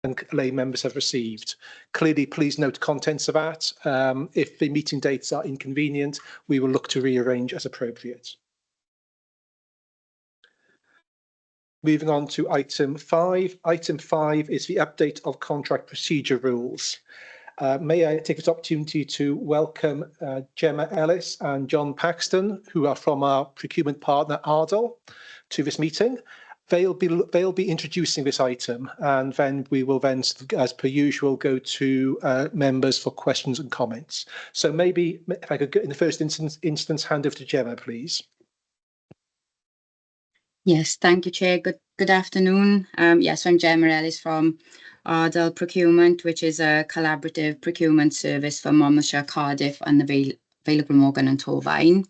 and lay members have received. Clearly, please note contents of that. If the meeting dates are inconvenient, we will look to rearrange as appropriate. Moving on to item 5. Item 5 is the update of contract procedure rules. May I take this opportunity to welcome Gemma Ellis and John Paxton, who are from our procurement partner Audit, to this meeting. They'll be introducing this item, and then we will then, as per usual, go to members for questions and comments. So maybe if I could, in the first instance, hand over to Gemma, please. Yes, thank you, Chair. Good afternoon. Yes, I'm Gemma Ellis from Ardell Procurement, which is a collaborative procurement service for Monmouthshire, Cardiff, and the Vale of Glamorgan and Torfaen.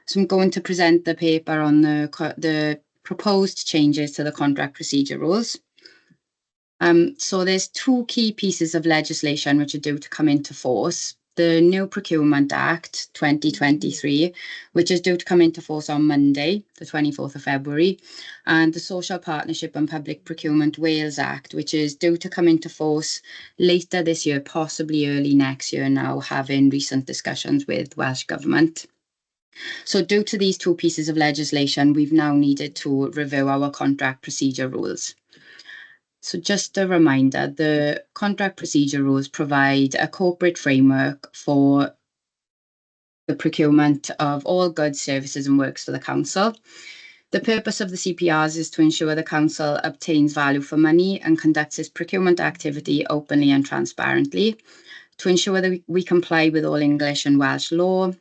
So I'm going to present the paper on the proposed changes to the contract procedure rules. So there's two key pieces of legislation which are due to come into force. The new Procurement Act 2023, which is due to come into force on Monday, the 24th of February, and the Social Partnership and Public Procurement Wales Act, which is due to come into force later this year, possibly early next year now, having recent discussions with Welsh Government. So due to these two pieces of legislation, we've now needed to review our contract procedure rules. So just a reminder, the contract procedure rules provide a corporate framework for the procurement of all goods, services and works for the council. The purpose of the CPRs is to ensure the council obtains value for money and conducts its procurement activity openly and transparently, to ensure that we comply with all English and Welsh law,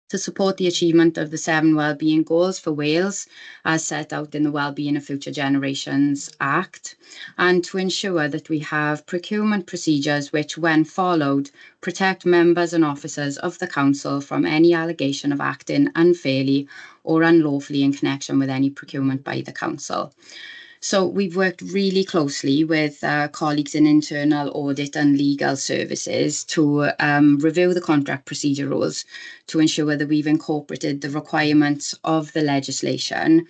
to support the achievement of the 7 Wellbeing Goals for Wales, as set out in the Wellbeing of Future Generations Act, and to ensure that we have procurement procedures which, when followed, protect members and officers of the Council from any allegation of acting unfairly or unlawfully in connection with any procurement by the Council. So we've worked really closely with colleagues in internal audit and legal services to review the contract procedure rules to ensure that we've incorporated the requirements of the legislation,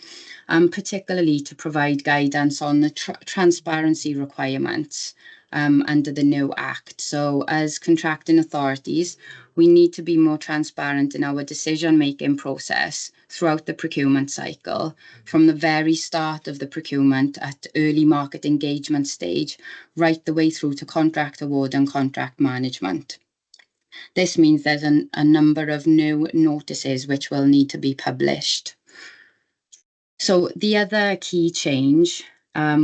particularly to provide guidance on the transparency requirements under the new Act. So as contracting authorities, we need to be more transparent in our decision-making process throughout the procurement cycle, from the very start of the procurement at early market engagement stage, right the way through to contract award and contract management. This means there's a number of new notices which will need to be published. So the other key change,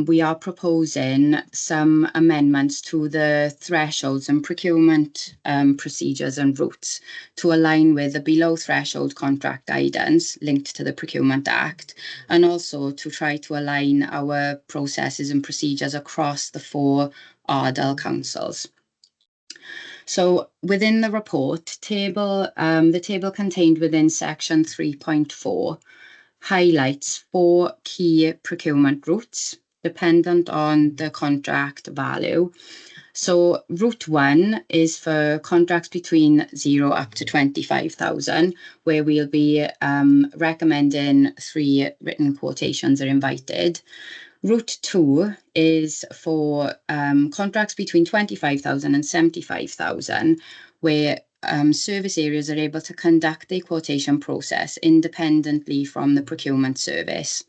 we are proposing some amendments to the thresholds and procurement procedures and routes to align with the below threshold contract guidance linked to the Procurement Act, and also to try to align our processes and procedures across the 4 Ardell councils. So within the report table, the table contained within section 3.4 highlights 4 key procurement routes dependent on the contract value. So route 1 is for contracts between 0 up to 25,000, where we'll be recommending 3 written quotations are invited. Route 2 is for contracts between 25,000 and 75,000, where service areas are able to conduct the quotation process independently from the procurement service,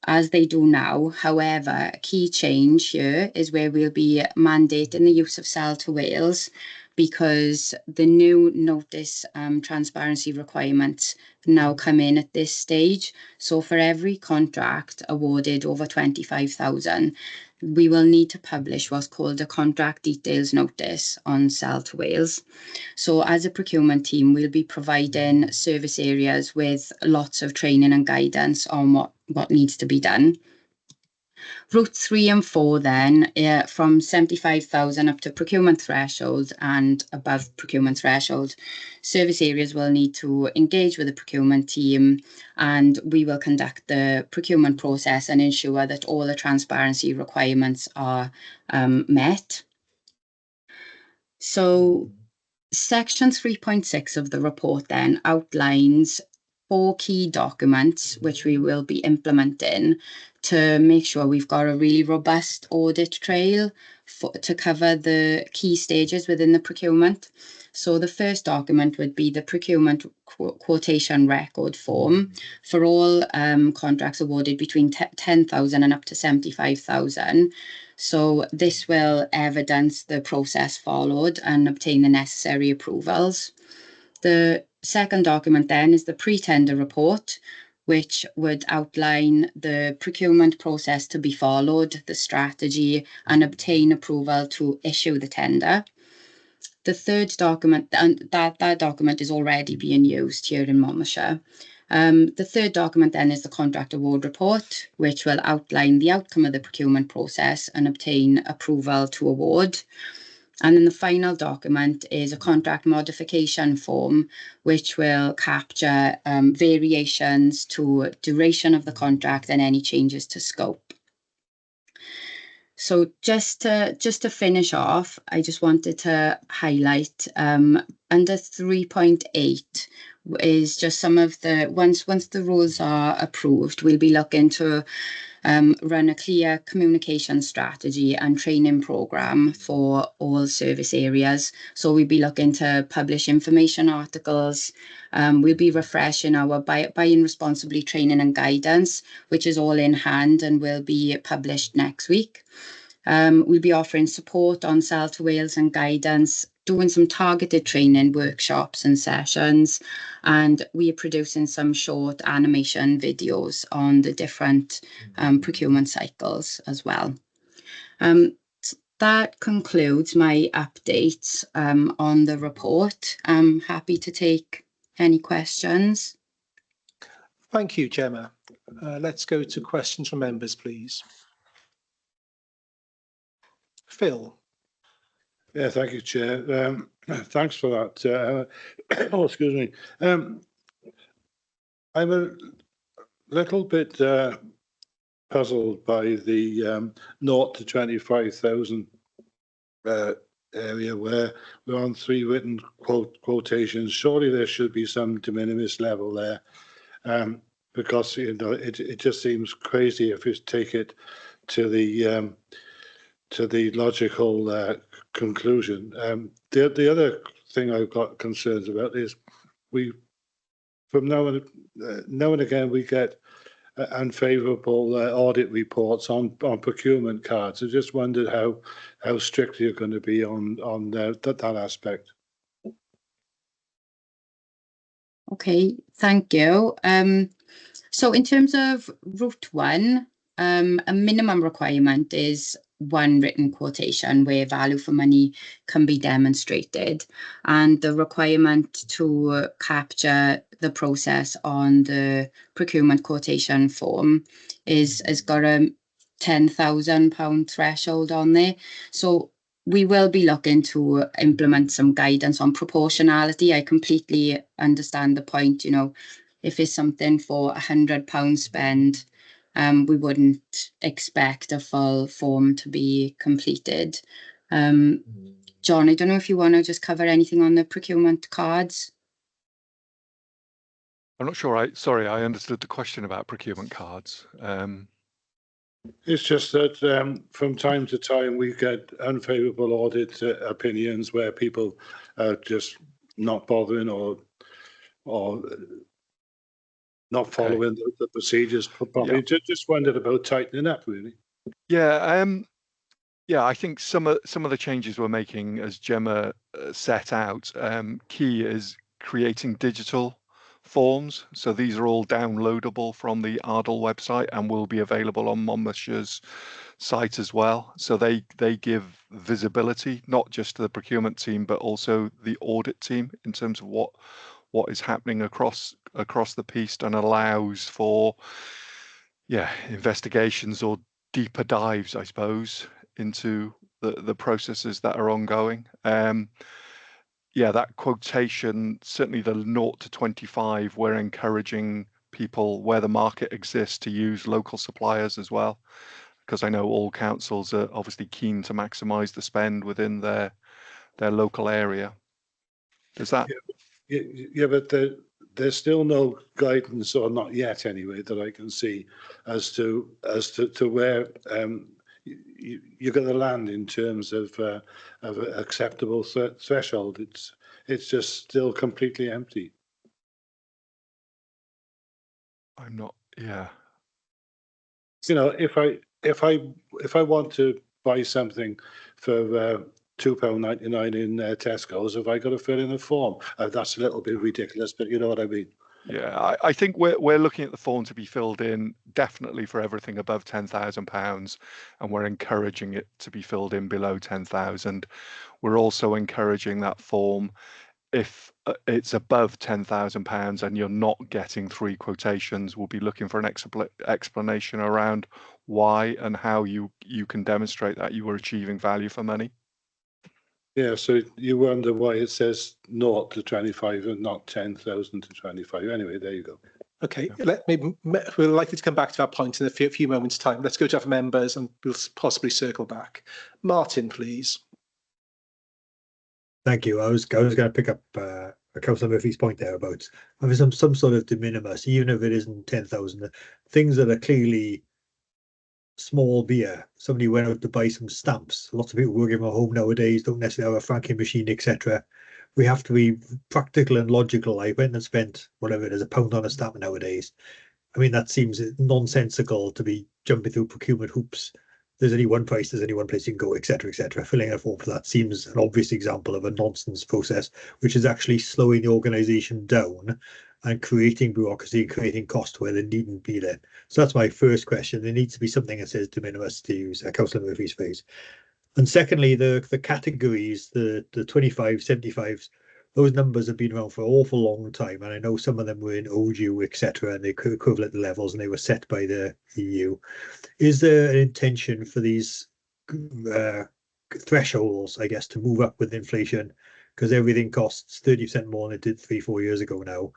as they do now. However, a key change here is where we'll be mandating the use of Sell to Wales, because the new notice transparency requirements now come in at this stage. So for every contract awarded over 25,000, we will need to publish what's called a contract details notice on Sell to Wales. So as a procurement team, we'll be providing service areas with lots of training and guidance on what needs to be done. Route 3 and 4 then, from 75,000 up to procurement threshold and above procurement threshold, service areas will need to engage with the procurement team, and we will conduct the procurement process and ensure that all the transparency requirements are met. So section 3.6 of the report then outlines 4 key documents which we will be implementing to make sure we've got a really robust audit trail to cover the key stages within the procurement. So the first document would be the procurement quotation record form for all contracts awarded between 10,000 and up to 75,000. So this will evidence the process followed and obtain the necessary approvals. The second document then is the pre-tender report, which would outline the procurement process to be followed, the strategy, and obtain approval to issue the tender. The third document, and that document is already being used here in Monmouthshire. The third document then is the contract award report, which will outline the outcome of the procurement process and obtain approval to award. And then the final document is a contract modification form, which will capture variations to duration of the contract and any changes to scope. So just to finish off, I just wanted to highlight under 3.8 is just some of the, once the rules are approved, we'll be looking to run a clear communication strategy and training program for all service areas. So we'll be looking to publish information articles. We'll be refreshing our buying responsibly training and guidance, which is all in hand and will be published next week. We'll be offering support on sell to Wales and guidance, doing some targeted training workshops and sessions, and we are producing some short animation videos on the different procurement cycles as well. That concludes my updates on the report. I'm happy to take any questions. Thank you, Gemma. Let's go to questions from members, please. Phil. Yeah, thank you, Chair. Thanks for that. Oh, excuse me. I'm a little bit puzzled by the 0 to 25,000 area where we're on 3 written quotations. Surely there should be some de minimis level there, because it just seems crazy if you take it to the logical conclusion. The other thing I've got concerns about is from now and again we get unfavourable audit reports on procurement cards. I just wondered how strict you're going to be on that aspect. Okay, thank you. So in terms of Route 1, a minimum requirement is 1 written quotation where value for money can be demonstrated, and the requirement to capture the process on the procurement quotation form has got a £10,000 threshold on there. So we will be looking to implement some guidance on proportionality. I completely understand the point, if it's something for £100 spend, we wouldn't expect a full form to be completed. John, I don't know if you want to just cover anything on the procurement cards. I'm not sure. Sorry, I understood the question about procurement cards. It's just that from time to time we get unfavourable audit opinions where people are just not bothering or not following the procedures properly. Yeah. Just wondered about tightening up, really. Yeah, I think some of the changes we're making, as Gemma set out, key is creating digital forms. So these are all downloadable from the Ardal website and will be available on Monmouthshire's site as well. So they give visibility not just to the procurement team but also the audit team in terms of what is happening across the piece, and allows for investigations or deeper dives, I suppose, into the processes that are ongoing. That quotation, certainly the 0 to 25, we're encouraging people where the market exists to use local suppliers as well, because I know all councils are obviously keen to maximise the spend within their local area. Does that? Yeah, but there's still no guidance, or not yet anyway, that I can see as to where you're going to land in terms of acceptable threshold. It's just still completely empty. I'm not. Yeah. You know, if I want to buy something for £2.99 in Tesco's, have I got to fill in a form? That's a little bit ridiculous, but you know what I mean. Yeah, I think we're looking at the form to be filled in definitely for everything above £10,000, and we're encouraging it to be filled in below 10,000. We're also encouraging that form if it's above £10,000 and you're not getting 3 quotations. We'll be looking for an explanation around why and how you can demonstrate that you were achieving value for money. Yeah, so you wonder why it says 0 to 25 and not 10,000 to 25. Anyway, there you go. Okay, we're likely to come back to that point in a few moments' time. Let's go to our members and we'll possibly circle back. Martin, please. Thank you. I was going to pick up Councillor Murphy's point there about having some sort of de minimis, even if it isn't 10,000. Things that are clearly small beer. Somebody went out to buy some stamps. Lots of people working from home nowadays don't necessarily have a franking machine, etc. We have to be practical and logical. I went and spent whatever it is, £1 on a stamp nowadays. I mean, that seems nonsensical to be jumping through procurement hoops. There's only one price, there's only one place you can go, etc., etc. Filling a form for that seems an obvious example of a nonsense process, which is actually slowing the organisation down and creating bureaucracy, creating cost where they needn't be there. So that's my first question. There needs to be something that says de minimis, to use Councillor Murphy's phrase. And secondly, the categories, the 25, 75s, those numbers have been around for an awful long time. And I know some of them were in ODU, etc., and they could equivalent levels, and they were set by the EU. Is there an intention for these thresholds, I guess, to move up with inflation? Because everything costs 30% more than it did 3-4 years ago now.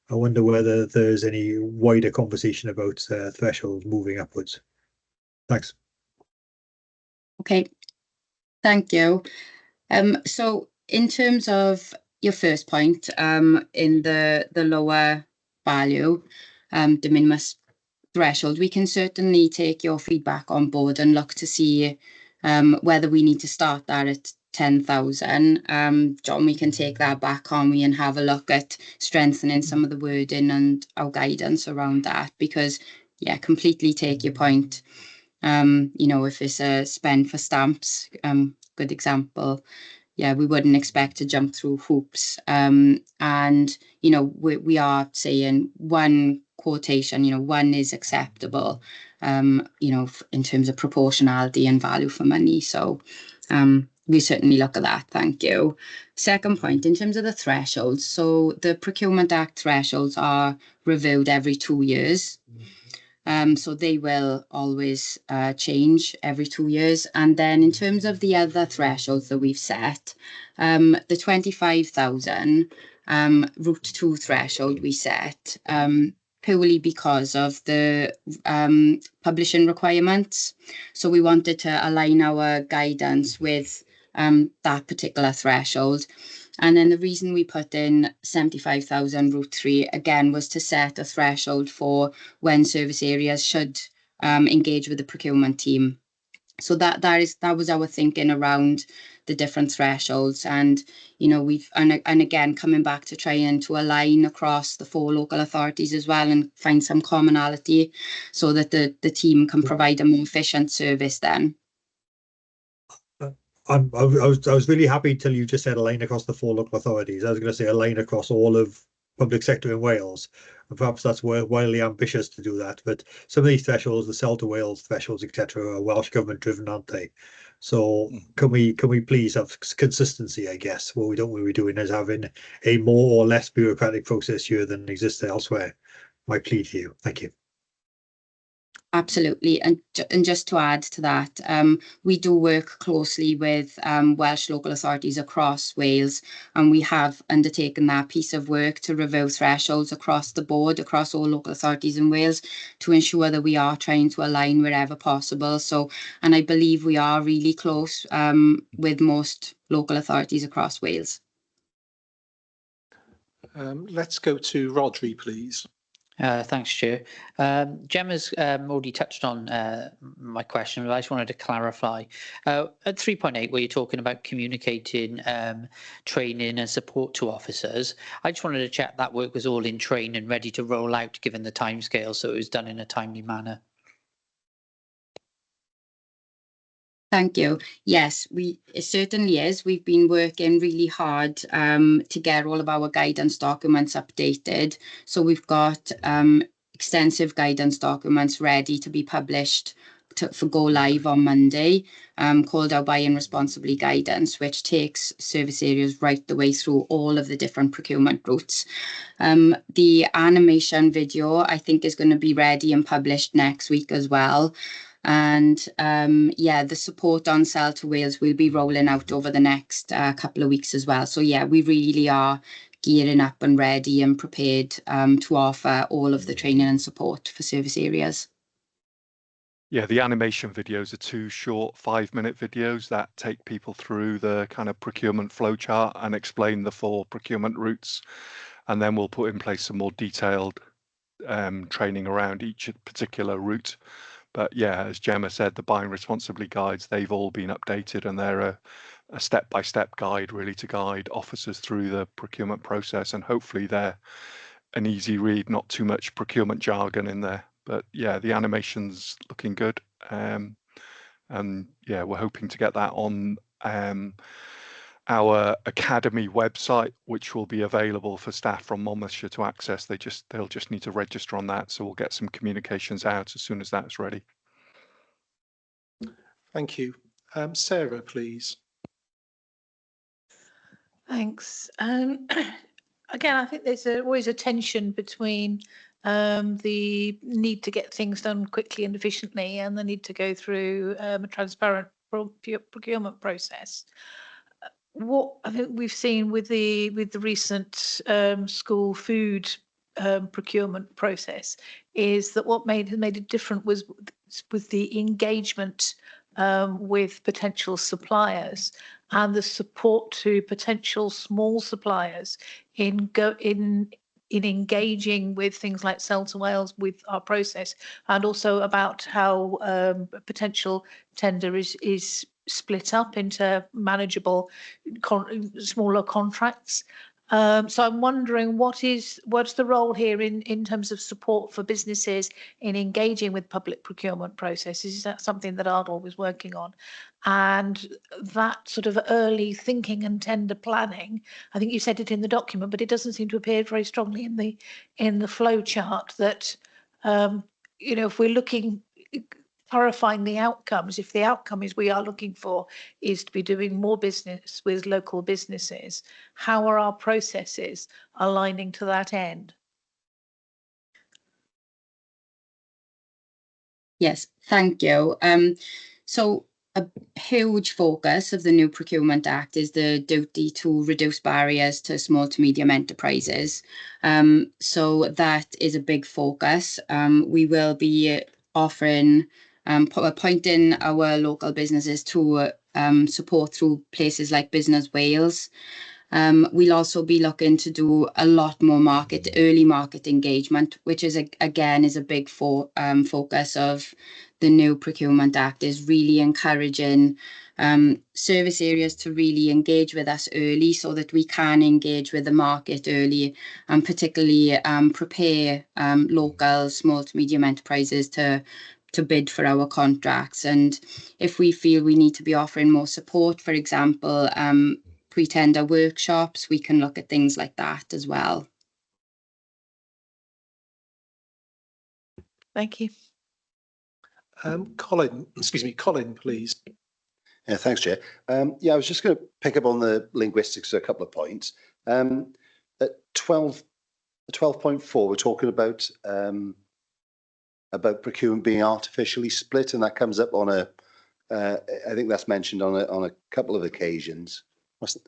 I wonder whether there's any wider conversation about thresholds moving upwards. Thanks. Okay, thank you. So in terms of your first point, in the lower value, de minimis threshold, we can certainly take your feedback on board and look to see whether we need to start that at 10,000. John, we can take that back on and have a look at strengthening some of the wording and our guidance around that, because yeah, completely take your point. You know, if it's a spend for stamps, good example, yeah, we wouldn't expect to jump through hoops. And, you know, we are saying one quotation, you know, one is acceptable, you know, in terms of proportionality and value for money. So we certainly look at that. Thank you. Second point, in terms of the thresholds. So the Procurement Act thresholds are reviewed every 2 years. So they will always change every 2 years. And then in terms of the other thresholds that we've set, the 25,000 Route 2 threshold we set purely because of the publishing requirements. So we wanted to align our guidance with that particular threshold. And then the reason we put in 75,000 Route 3, again, was to set a threshold for when service areas should engage with the procurement team. So that was our thinking around the different thresholds. And, you know, and again, coming back to trying to align across the 4 local authorities as well and find some commonality so that the team can provide a more efficient service then. I was really happy till you just said a line across the 4 local authorities. I was going to say a line across all of public sector in Wales, and perhaps that's wildly ambitious to do that. But some of these thresholds, the Sell to Wales thresholds, etc., are Welsh government driven, aren't they? So can we please have consistency? I guess what we're doing is having a more or less bureaucratic process here than exists elsewhere. My plea to you. Thank you. Absolutely. And just to add to that, we do work closely with Welsh local authorities across Wales, and we have undertaken that piece of work to review thresholds across the board, across all local authorities in Wales, to ensure that we are trying to align wherever possible. So, and I believe we are really close with most local authorities across Wales. Let's go to Rodri, please. Thanks, Chair. Gemma's already touched on my question, but I just wanted to clarify. At 3.8, where you're talking about communicating training and support to officers, I just wanted to check that work was all in train and ready to roll out given the timescale, so it was done in a timely manner. Thank you. Yes, it certainly is. We've been working really hard to get all of our guidance documents updated. So we've got extensive guidance documents ready to be published for go live on Monday, called our Buying Responsibly guidance, which takes service areas right the way through all of the different procurement routes. The animation video, I think, is going to be ready and published next week as well. And yeah, the support on Sell to Wales will be rolling out over the next couple of weeks as well. So yeah, we really are gearing up and ready and prepared to offer all of the training and support for service areas. Yeah, the animation videos are 2 short 5-minute videos that take people through the kind of procurement flowchart and explain the 4 procurement routes. And then we'll put in place some more detailed training around each particular route. But yeah, as Gemma said, the Buying Responsibly guides, they've all been updated, and they're a step-by-step guide really to guide officers through the procurement process, and hopefully they're an easy read, not too much procurement jargon in there. But yeah, the animation's looking good. And yeah, we're hoping to get that on our Academy website, which will be available for staff from Monmouthshire to access. They'll just need to register on that. So we'll get some communications out as soon as that's ready. Thank you. Sarah, please. Thanks. Again, I think there's always a tension between the need to get things done quickly and efficiently and the need to go through a transparent procurement process. What I think we've seen with the recent school food procurement process is that what has made it different was the engagement with potential suppliers and the support to potential small suppliers in engaging with things like Sell to Wales with our process, and also about how potential tender is split up into manageable smaller contracts. So I'm wondering what's the role here in terms of support for businesses in engaging with public procurement processes? Is that something that Ardal was working on? And that sort of early thinking and tender planning, I think you said it in the document, but it doesn't seem to appear very strongly in the flow chart that, you know, if we're looking, clarifying the outcomes, if the outcome is we are looking for is to be doing more business with local businesses, how are our processes aligning to that end? Yes, thank you. So a huge focus of the new Procurement Act is the duty to reduce barriers to small to medium enterprises. So that is a big focus. We will be offering, pointing our local businesses to support through places like Business Wales. We'll also be looking to do a lot more early market engagement, which is again a big focus of the new Procurement Act, is really encouraging service areas to really engage with us early so that we can engage with the market early, and particularly prepare local small to medium enterprises to bid for our contracts. And if we feel we need to be offering more support, for example, pre-tender workshops, we can look at things like that as well. Thank you. Colin, please. Yeah, thanks, Chair. Yeah, I was just going to pick up on the linguistics of a couple of points. At 12.4, we're talking about procurement being artificially split, and that comes up on I think that's mentioned on a couple of occasions.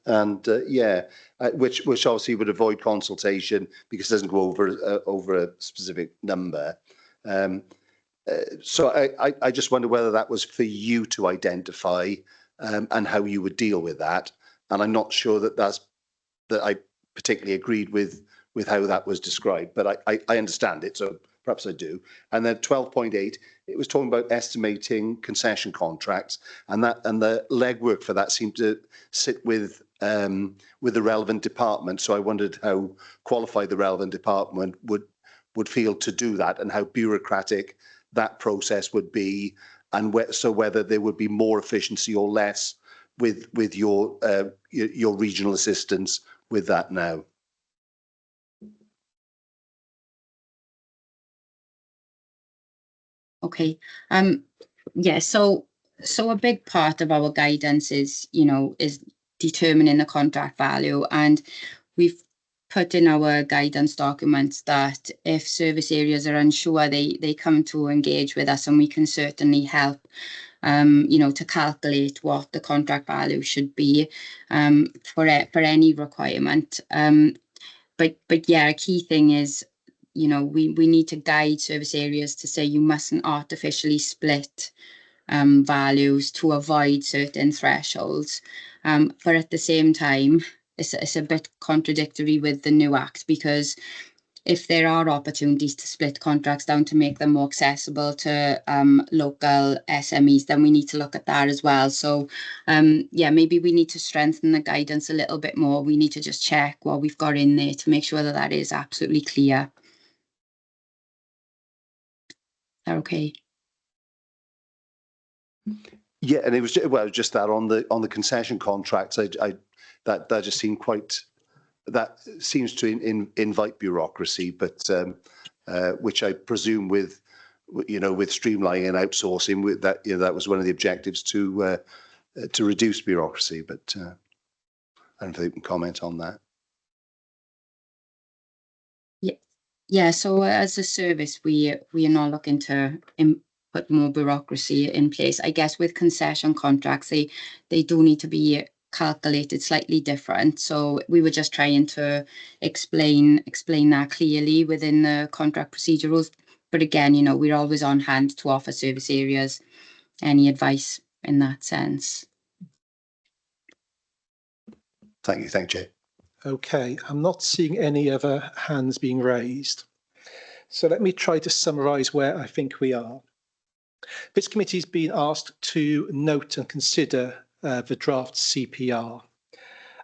And yeah, which obviously would avoid consultation because it doesn't go over a specific number. So I just wonder whether that was for you to identify and how you would deal with that. And I'm not sure that I particularly agreed with how that was described, but I understand it, so perhaps I do. And then 12.8, it was talking about estimating concession contracts, and the legwork for that seemed to sit with the relevant department. So I wondered how qualified the relevant department would feel to do that, and how bureaucratic that process would be, and so whether there would be more efficiency or less with your regional assistance with that now. Okay. Yeah. So a big part of our guidance is, is determining the contract value, and we've put in our guidance documents that if service areas are unsure, they come to engage with us, and we can certainly help, to calculate what the contract value should be for any requirement. But yeah, a key thing is, we need to guide service areas to say you mustn't artificially split values to avoid certain thresholds. But at the same time, it's a bit contradictory with the new act, because if there are opportunities to split contracts down to make them more accessible to local SMEs, then we need to look at that as well. So yeah, maybe we need to strengthen the guidance a little bit more. We need to just check what we've got in there to make sure that that is absolutely clear. Okay. Yeah, and it was just that on the concession contracts, that just seemed quite, that seems to invite bureaucracy, but which I presume with streamlining and outsourcing, with that, that was one of the objectives to reduce bureaucracy. But I don't know if you can comment on that. Yeah, so as a service, we are not looking to put more bureaucracy in place. I guess with concession contracts, they do need to be calculated slightly different. So we were just trying to explain that clearly within the contract procedure rules. But again, we're always on hand to offer service areas any advice in that sense. Thank you, Chair. Okay, I'm not seeing any other hands being raised. So let me try to summarise where I think we are. This committee has been asked to note and consider the draft CPR.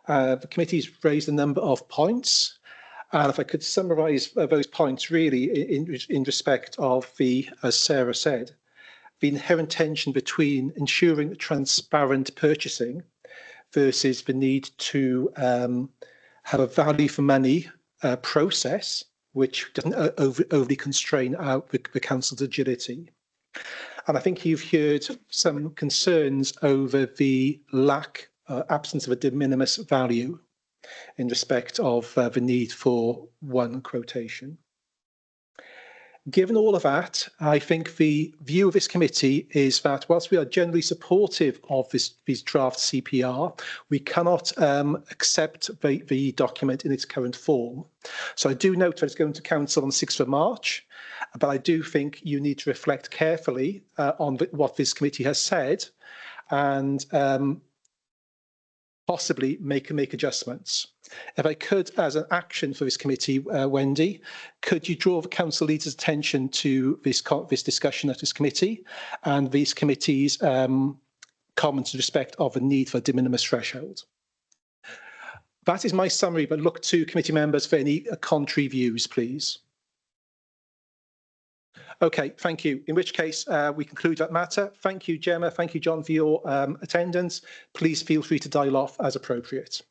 The committee's raised a number of points, and if I could summarise those points really in respect of as Sarah said, the inherent tension between ensuring transparent purchasing versus the need to have a value for money process which doesn't overly constrain the council's agility. And I think you've heard some concerns over the absence of a de minimis value in respect of the need for one quotation. Given all of that, I think the view of this committee is that whilst we are generally supportive of this draft CPR, we cannot accept the document in its current form. So I do note that it's going to council on the 6th of March, but I do think you need to reflect carefully on what this committee has said and possibly make adjustments. If I could, as an action for this committee, Wendy, could you draw the council leaders' attention to this discussion at this committee and this committee's comments in respect of the need for a de minimis threshold? That is my summary, but look to committee members for any contrary views, please. Okay, thank you. In which case, we conclude that matter. Thank you, Gemma. Thank you, John, for your attendance. Please feel free to dial off as appropriate.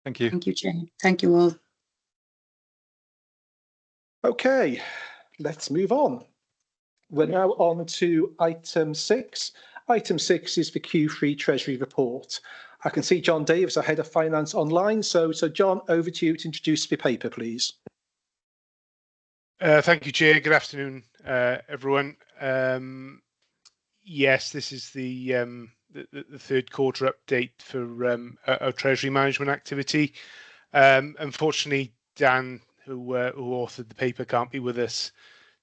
Thank you. Thank you, Chair. Thank you all. Okay, let's move on. We're now on to item 6. Item 6 is the Q3 Treasury report. I can see John Davis, our Head of Finance, online. So John, over to you to introduce the paper, please. Thank you, Chair. Good afternoon, everyone. Yes, this is the third quarter update for our Treasury management activity. Unfortunately, Dan, who authored the paper, can't be with us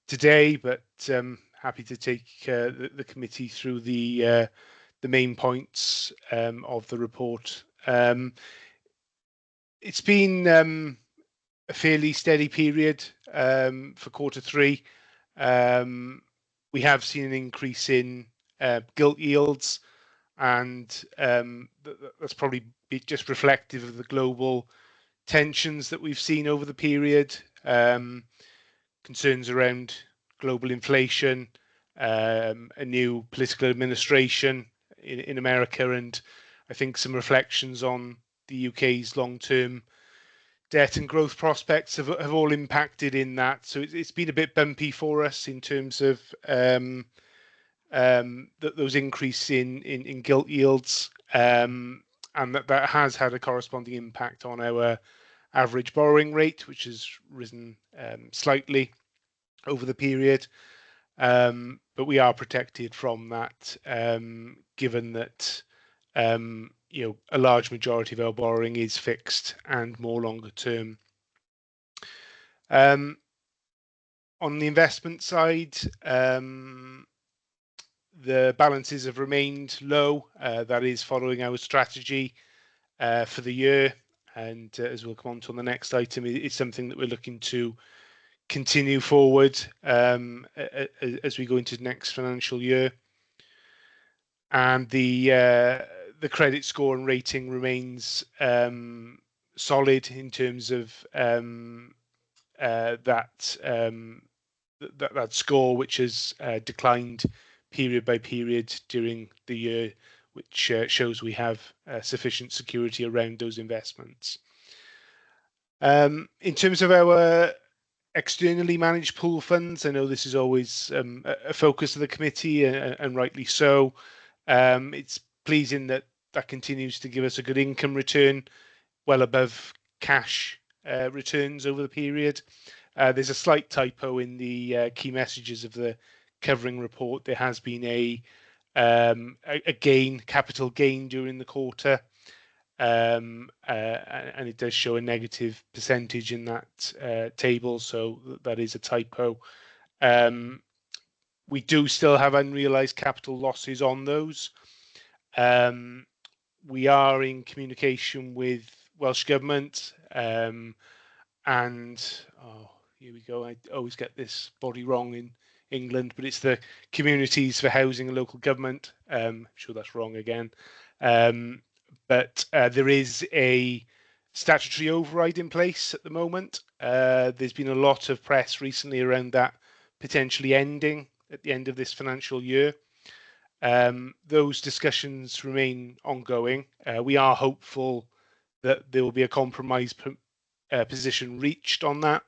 today, but happy to take the committee through the main points of the report. It's been a fairly steady period for quarter three. We have seen an increase in gilt yields, and that's probably just reflective of the global tensions that we've seen over the period. Concerns around global inflation, a new political administration in America, and I think some reflections on the UK's long-term debt and growth prospects have all impacted in that. So it's been a bit bumpy for us in terms of those increase in gilt yields, and that has had a corresponding impact on our average borrowing rate, which has risen slightly over the period. But we are protected from that, given that a large majority of our borrowing is fixed and more longer term. On the investment side, the balances have remained low. That is following our strategy for the year, and as we'll come on to on the next item, it's something that we're looking to continue forward as we go into the next financial year. And the credit score and rating remains solid in terms of that score, which has declined period by period during the year, which shows we have sufficient security around those investments. In terms of our externally managed pool funds, I know this is always a focus of the committee, and rightly so. It's pleasing that continues to give us a good income return, well above cash returns over the period. There's a slight typo in the key messages of the covering report. There has been a capital gain during the quarter, and it does show a negative percentage in that table, so that is a typo. We do still have unrealized capital losses on those. We are in communication with Welsh Government, and here we go. I always get this body wrong in England, but it's the Communities for Housing and Local Government. I'm sure that's wrong again. But there is a statutory override in place at the moment. There's been a lot of press recently around that potentially ending at the end of this financial year. Those discussions remain ongoing. We are hopeful that there will be a compromise position reached on that,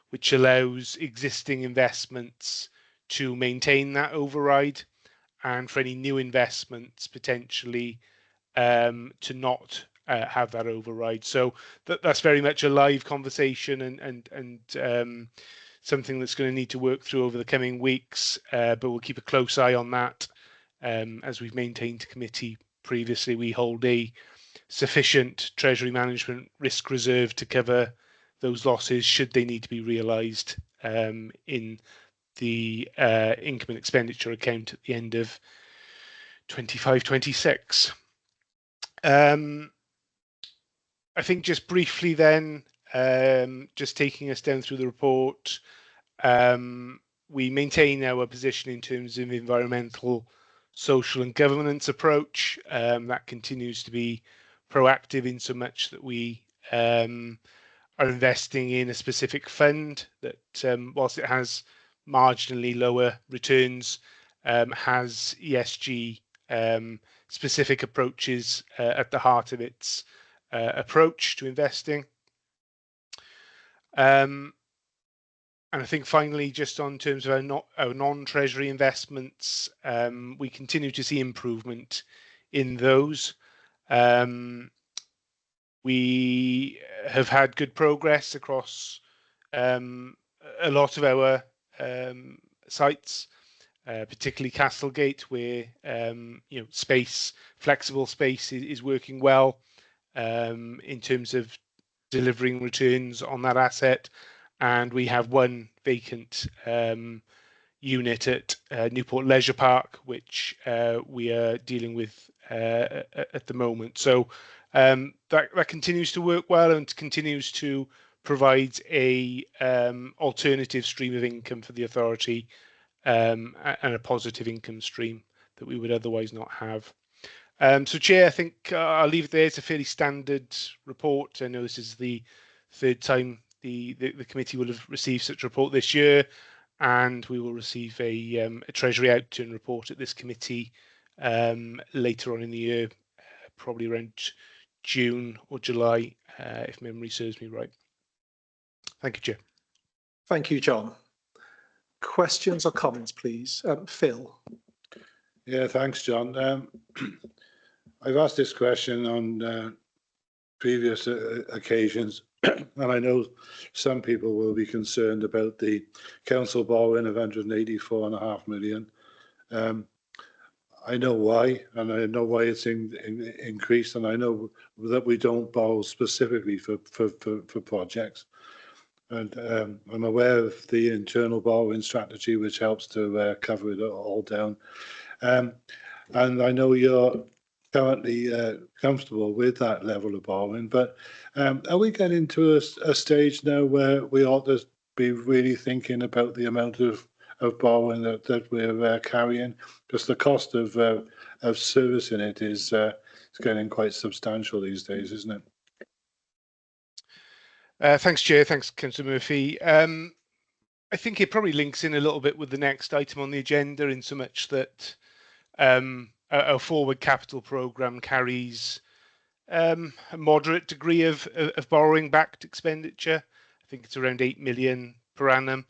which allows existing investments to maintain that override, and for any new investments potentially to not have that override. So that's very much a live conversation and something that's going to need to work through over the coming weeks, but we'll keep a close eye on that. As we've maintained to committee previously, we hold a sufficient Treasury management risk reserve to cover those losses should they need to be realised in the income and expenditure account at the end of 25-26. I think just briefly then, just taking us down through the report, we maintain our position in terms of environmental, social and governance approach. That continues to be proactive in so much that we are investing in a specific fund that, whilst it has marginally lower returns, has ESG specific approaches at the heart of its approach to investing. And I think finally, just on terms of our non-treasury investments, we continue to see improvement in those. We have had good progress across a lot of our sites, particularly Castlegate, where flexible space is working well in terms of delivering returns on that asset. And we have one vacant unit at Newport Leisure Park, which we are dealing with at the moment. So that continues to work well and continues to provides a alternative stream of income for the authority, and a positive income stream that we would otherwise not have. So, Chair, I think I'll leave it there. It's a fairly standard report. I know this is the third time the committee will have received such a report this year, and we will receive a Treasury outturn report at this committee later on in the year, probably around June or July, if memory serves me right. Thank you, Chair. Thank you, John. Questions or comments, please? Phil. Yeah, thanks, John. I've asked this question on previous occasions, and I know some people will be concerned about the council borrowing of 184.5 million. I know why, and I know why it's increased, and I know that we don't borrow specifically for projects. And I'm aware of the internal borrowing strategy, which helps to cover it all down. And I know you're currently comfortable with that level of borrowing, but are we getting to a stage now where we ought to be really thinking about the amount of borrowing that we're carrying? Because the cost of servicing it is getting quite substantial these days, isn't it? Thanks, Chair. Thanks, Councillor Murphy. I think it probably links in a little bit with the next item on the agenda, in so much that our forward capital programme carries a moderate degree of borrowing backed expenditure. I think it's around 8 million per annum.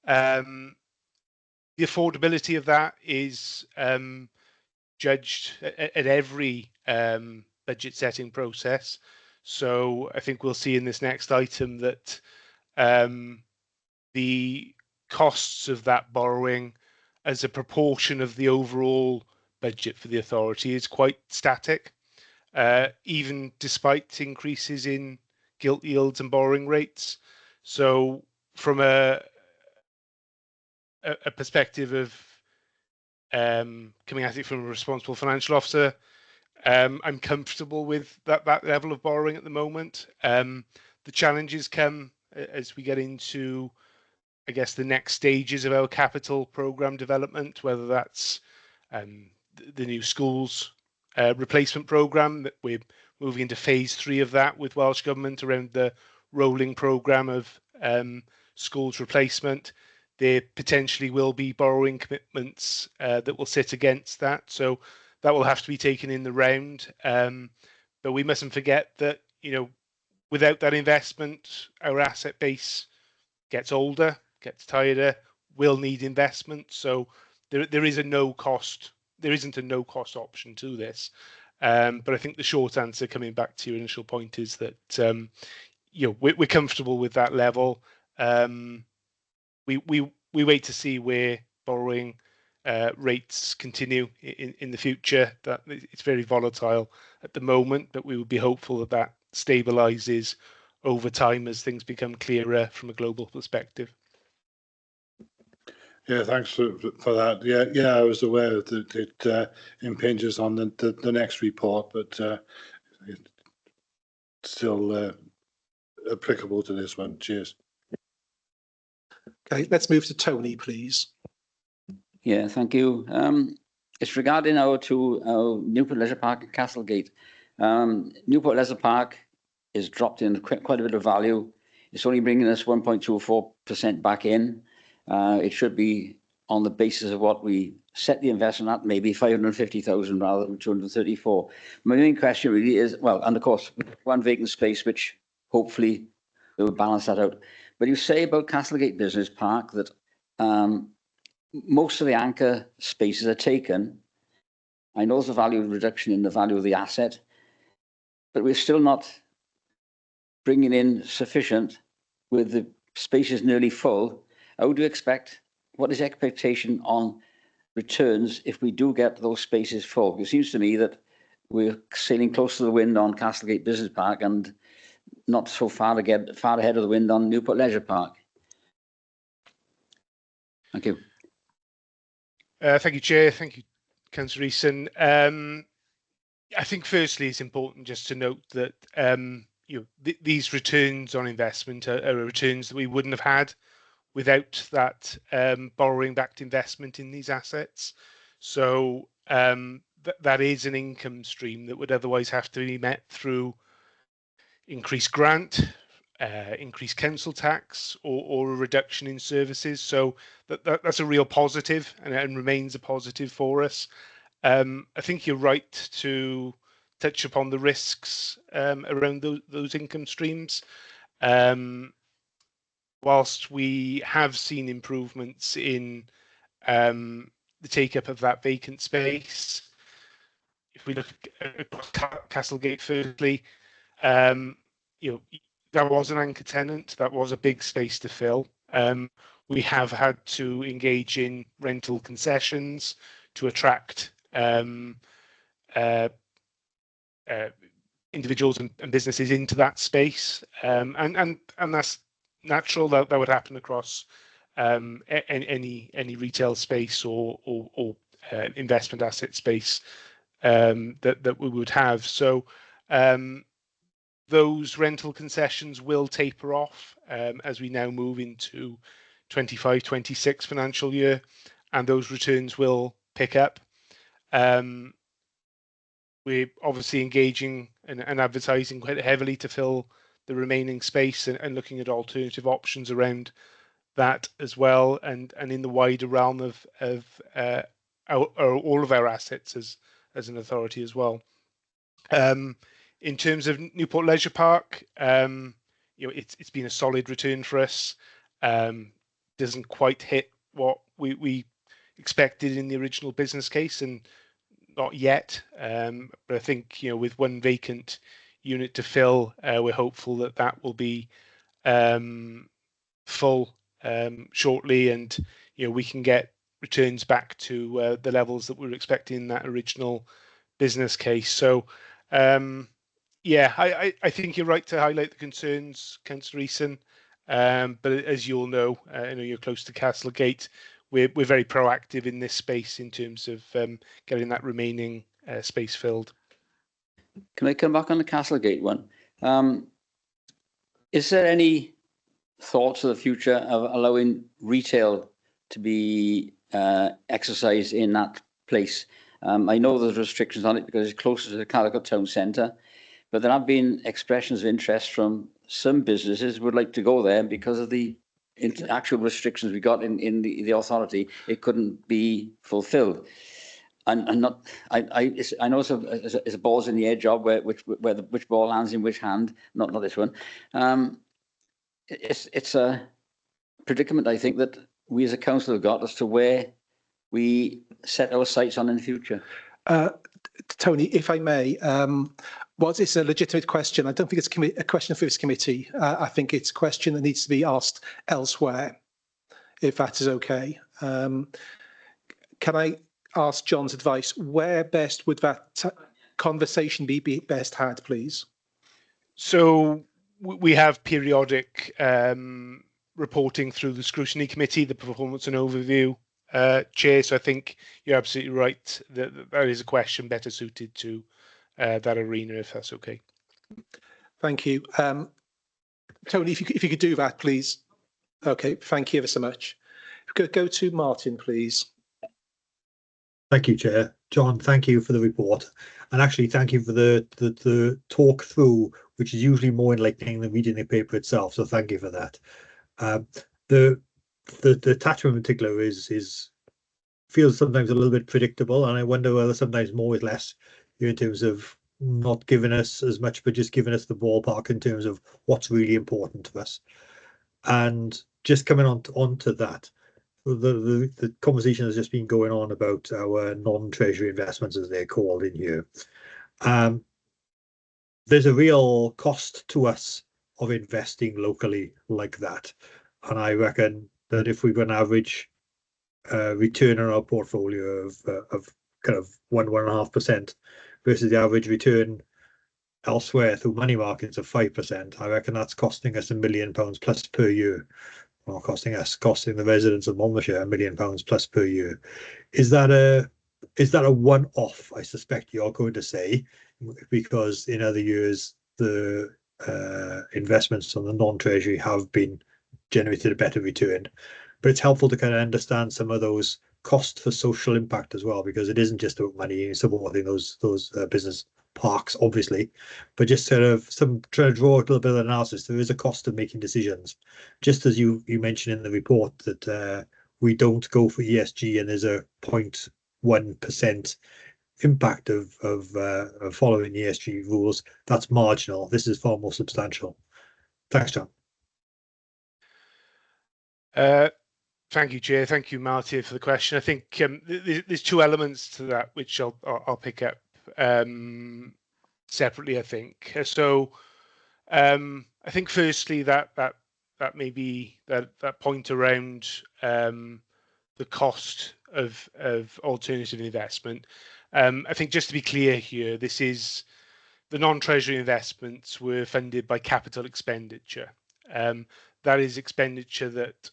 The affordability of that is judged at every budget setting process. So I think we'll see in this next item that the costs of that borrowing as a proportion of the overall budget for the authority is quite static, even despite increases in gilt yields and borrowing rates. So from a perspective of coming at it from a responsible financial officer, I'm comfortable with that level of borrowing at the moment. The challenges come as we get into, I guess, the next stages of our capital programme development, whether that's the new schools replacement programme, that we're moving into phase 3 of that with Welsh Government around the rolling programme of schools replacement. There potentially will be borrowing commitments that will sit against that. So that will have to be taken in the round. But we mustn't forget that, without that investment, our asset base gets older, gets tighter, will need investment. So there isn't a no cost option to this. But I think the short answer, coming back to your initial point, is that we're comfortable with that level. We wait to see where borrowing rates continue in the future. That it's very volatile at the moment, but we would be hopeful that stabilizes over time as things become clearer from a global perspective. Yeah, thanks for that. Yeah, I was aware that it impinges on the next report, but it's still applicable to this one. Cheers. Okay, let's move to Tony, please. Yeah, thank you. It's regarding our Newport Leisure Park and Castlegate. Newport Leisure Park is dropped in quite a bit of value. It's only bringing us 1.24% back in. It should be on the basis of what we set the investment at, maybe 550,000 rather than 234. My main question really is, well, and of course, one vacant space, which hopefully will balance that out. But you say about Castlegate Business Park that most of the anchor spaces are taken. I know there's a value reduction in the value of the asset, but we're still not bringing in sufficient with the spaces nearly full. How do you expect, what is the expectation on returns if we do get those spaces full? It seems to me that we're sailing close to the wind on Castlegate Business Park and not so far ahead of the wind on Newport Leisure Park. Thank you. Thank you, Chair. Thank you, Councillor Eason. I think firstly it's important just to note that these returns on investment are returns that we wouldn't have had without that borrowing-backed investment in these assets. So that is an income stream that would otherwise have to be met through increased grant, increased council tax, or a reduction in services. So that's a real positive, and remains a positive for us. I think you're right to touch upon the risks around those income streams. Whilst we have seen improvements in the take-up of that vacant space, if we look at Castlegate firstly, that was an anchor tenant, that was a big space to fill. We have had to engage in rental concessions to attract individuals and businesses into that space, and that's natural. That would happen across any retail space or investment asset space that we would have. So those rental concessions will taper off as we now move into 25-26 financial year, and those returns will pick up. We're obviously engaging and advertising quite heavily to fill the remaining space, and looking at alternative options around that as well, and in the wider realm of all of our assets as an authority as well. In terms of Newport Leisure Park, it's been a solid return for us. Doesn't quite hit what we expected in the original business case, and not yet. But I think with one vacant unit to fill, we're hopeful that will be full shortly, and we can get returns back to the levels that we were expecting in that original business case. So I think you're right to highlight the concerns, Councillor Eason. But as you all know, I know you're close to Castlegate. We're very proactive in this space in terms of getting that remaining space filled. Can I come back on the Castlegate one? Is there any thoughts of the future of allowing retail to be exercised in that place? I know there's restrictions on it because it's closer to the Caldicot town centre, but there have been expressions of interest from some businesses who would like to go there because of the actual restrictions we got in the authority. It couldn't be fulfilled. And not, I know it's a balls in the air job which ball lands in which hand, not this one. It's a predicament, I think, that we as a council have got as to where we set our sights on in the future. Tony, if I may, was this a legitimate question? I don't think it's a question for this committee. I think it's a question that needs to be asked elsewhere, if that is okay. Can I ask John's advice? Where best would that conversation be best had, please? So we have periodic reporting through the scrutiny committee, the performance and overview chair. So I think you're absolutely right that is a question better suited to that arena, if that's okay. Thank you. Tony, if you could do that, please. Okay, thank you ever so much. If we could go to Martin, please. Thank you, Chair. John, thank you for the report. And actually, thank you for the talk through, which is usually more enlightening than reading the paper itself. So thank you for that. The attachment in particular feels sometimes a little bit predictable, and I wonder whether sometimes more is less in terms of not giving us as much, but just giving us the ballpark in terms of what's really important to us. And just coming on to that, the conversation has just been going on about our non-treasury investments, as they're called in here. There's a real cost to us of investing locally like that, and I reckon that if we've got an average return on our portfolio of kind of 1.5% versus the average return elsewhere through money markets of 5%, I reckon that's costing us £1 million plus per year. Or costing the residents of Monmouthshire £1 million plus per year. Is that a one-off? I suspect you're going to say, because in other years the investments on the non-treasury have been generated a better return. But it's helpful to kind of understand some of those costs for social impact as well, because it isn't just about money supporting those business parks, obviously, but just sort of trying to draw a little bit of analysis. There is a cost of making decisions, just as you mentioned in the report that we don't go for ESG and there's a 0.1% impact of following ESG rules. That's marginal. This is far more substantial. Thanks, John. Thank you, Chair. Thank you, Marty, for the question. I think there's two elements to that which I'll pick up separately. I think so. I think firstly that maybe that point around the cost of alternative investment. I think just to be clear here, this is the non-treasury investments were funded by capital expenditure. That is expenditure that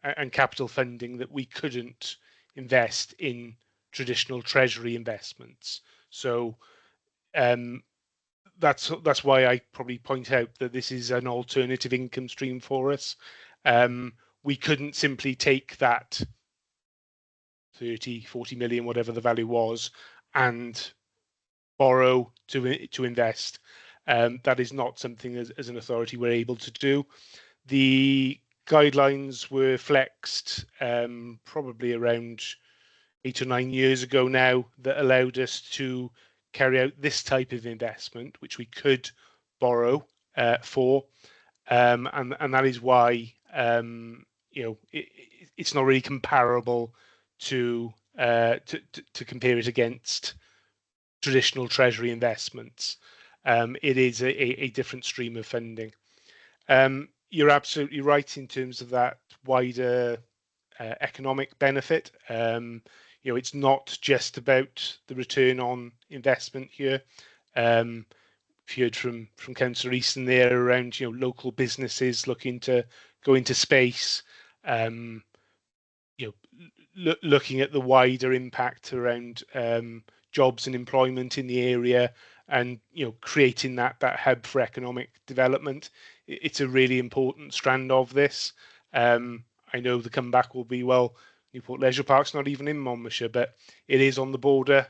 and capital funding that we couldn't invest in traditional treasury investments. So that's why I probably point out that this is an alternative income stream for us. We couldn't simply take that 30-40 million, whatever the value was, and borrow to invest. That is not something as an authority we're able to do. The guidelines were flexed probably around 8 or 9 years ago now, that allowed us to carry out this type of investment, which we could borrow for, and that is why it's not really comparable to compare it against traditional treasury investments. It is a different stream of funding. You're absolutely right in terms of that wider economic benefit. It's not just about the return on investment here. We've heard from Councillor Easton there around local businesses looking to go into space. Looking at the wider impact around jobs and employment in the area, and creating that hub for economic development. It's a really important strand of this. I know the comeback will be, well, Newport Leisure Park's not even in Monmouthshire, but it is on the border.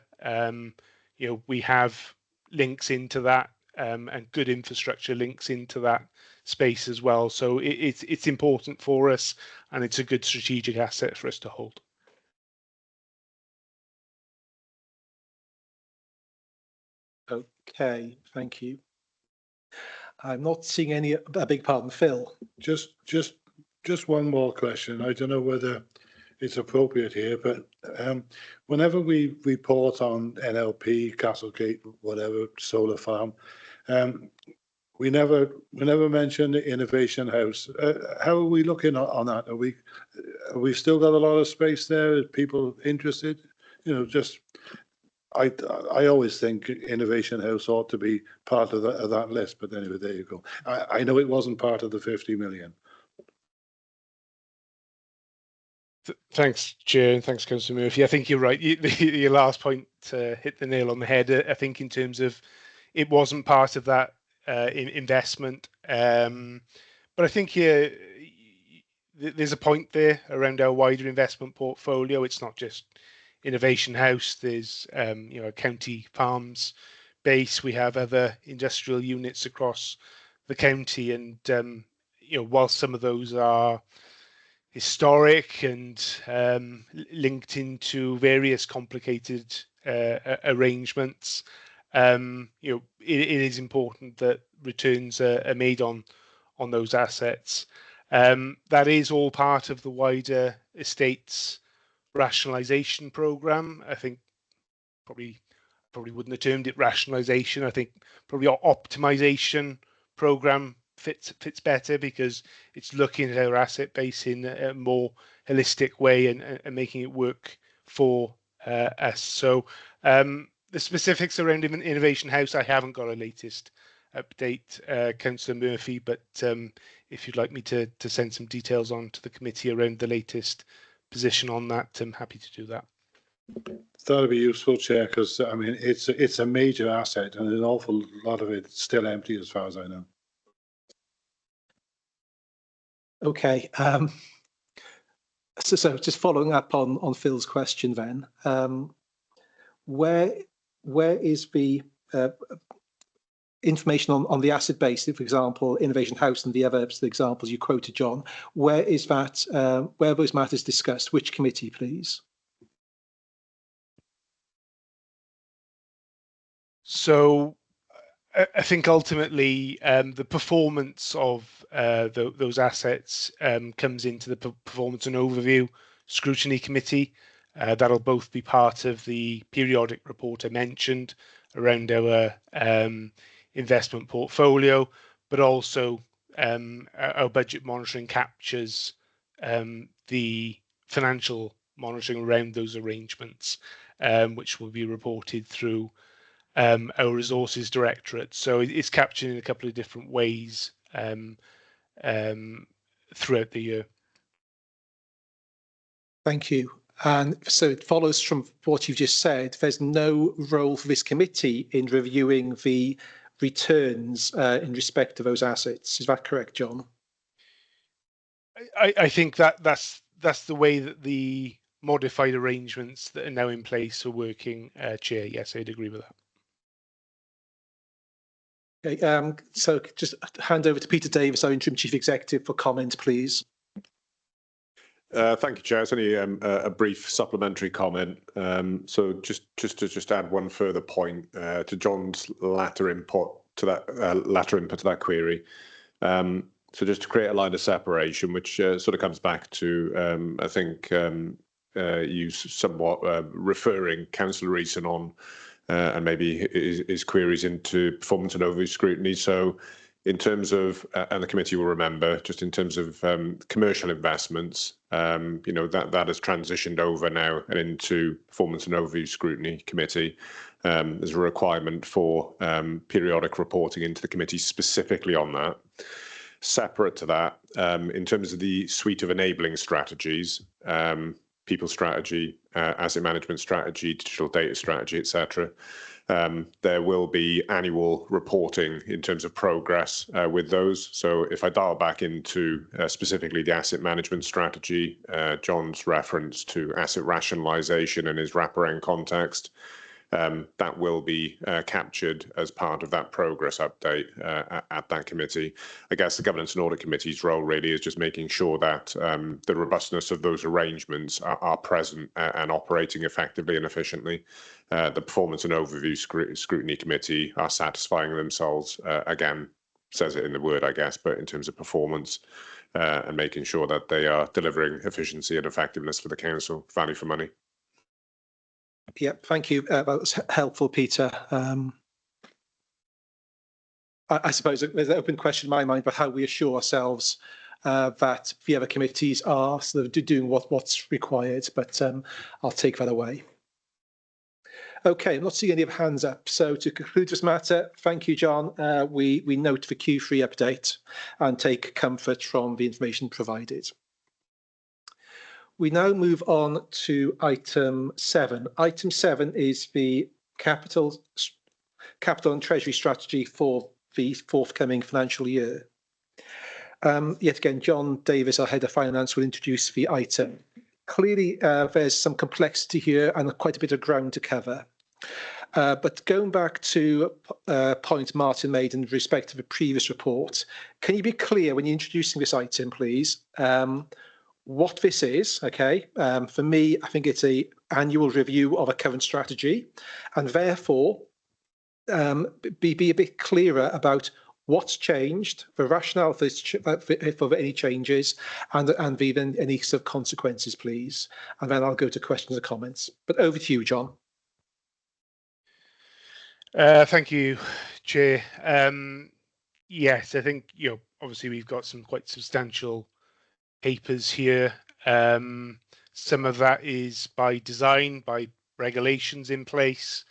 We have links into that, and good infrastructure links into that space as well. So it's important for us, and it's a good strategic asset for us to hold. Okay, thank you. I'm not seeing any. A big pardon, Phil. Just one more question. I don't know whether it's appropriate here, but whenever we report on NLP, Castlegate, whatever solar farm, we never mention the Innovation House. How are we looking on that? Are we still got a lot of space there? Are people interested? I always think Innovation House ought to be part of that list, but anyway, there you go. I know it wasn't part of the 50 million. Thanks, Chair, and thanks, Councillor Murphy. I think you're right. Your last point hit the nail on the head. I think in terms of it wasn't part of that investment, but I think here there's a point there around our wider investment portfolio. It's not just Innovation House. There's a county farms base. We have other industrial units across the county, and whilst some of those are historic and linked into various complicated arrangements, it is important that returns are made on those assets. That is all part of the wider estates rationalisation programme. I think probably wouldn't have termed it rationalisation. I think probably our optimisation programme fits better, because it's looking at our asset base in a more holistic way and making it work for us. So the specifics around Innovation House, I haven't got a latest update, Councillor Murphy, but if you'd like me to send some details on to the committee around the latest position on that, I'm happy to do that. That'd be useful, Chair, because I mean it's a major asset, and an awful lot of it's still empty, as far as I know. Okay. So just following up on Phil's question, then, where is the information on the asset base, for example, Innovation House and the other examples you quoted, John? Where is that? Where are those matters discussed? Which committee, please? So I think ultimately the performance of those assets comes into the performance and overview scrutiny committee. That'll both be part of the periodic report I mentioned around our investment portfolio, but also our budget monitoring captures the financial monitoring around those arrangements, which will be reported through our resources directorate. So it's captured in a couple of different ways throughout the year. Thank you. And so it follows from what you've just said, there's no role for this committee in reviewing the returns in respect to those assets. Is that correct, John? I think that's the way that the modified arrangements that are now in place are working, Chair. Yes, I'd agree with that. Okay, so just hand over to Peter Davis, our Interim Chief Executive, for comment, please. Thank you, Chair. It's only a brief supplementary comment. So just to add one further point to John's latter input to that query. So just to create a line of separation, which sort of comes back to I think you somewhat referring Councillor Reeson on and maybe his queries into performance and overview scrutiny. So in terms of, and the committee will remember, just in terms of commercial investments, you know, that has transitioned over now and into performance and overview scrutiny committee. There's a requirement for periodic reporting into the committee specifically on that. Separate to that, in terms of the suite of enabling strategies, people strategy, asset management strategy, digital data strategy, etc. There will be annual reporting in terms of progress with those. So if I dial back into specifically the asset management strategy, John's reference to asset rationalisation in his wraparound context, that will be captured as part of that progress update at that committee. I guess the Governance and Audit Committee's role really is just making sure that the robustness of those arrangements are present and operating effectively and efficiently. The Performance and Overview Scrutiny Committee are satisfying themselves, again, says it in the word, I guess, but in terms of performance and making sure that they are delivering efficiency and effectiveness for the Council, value for money. Yep, thank you. That was helpful, Peter. I suppose there's an open question in my mind about how we assure ourselves that the other committees are sort of doing what's required, but I'll take that away. Okay, I'm not seeing any hands up. So to conclude this matter, thank you, John. We note the Q3 update and take comfort from the information provided. We now move on to item 7. Item 7 is the capital and treasury strategy for the forthcoming financial year. Yet again, John Davis, our head of finance, will introduce the item. Clearly, there's some complexity here and quite a bit of ground to cover. But going back to a point Martin made in respect to the previous report, can you be clear when you're introducing this item, please? What this is, okay? For me, I think it's an annual review of a current strategy, and therefore be a bit clearer about what's changed, the rationale for any changes, and then any sort of consequences, please. And then I'll go to questions and comments. But over to you, John. Thank you, Chair. Yes, I think obviously we've got some quite substantial papers here. Some of that is by design, by regulations in place,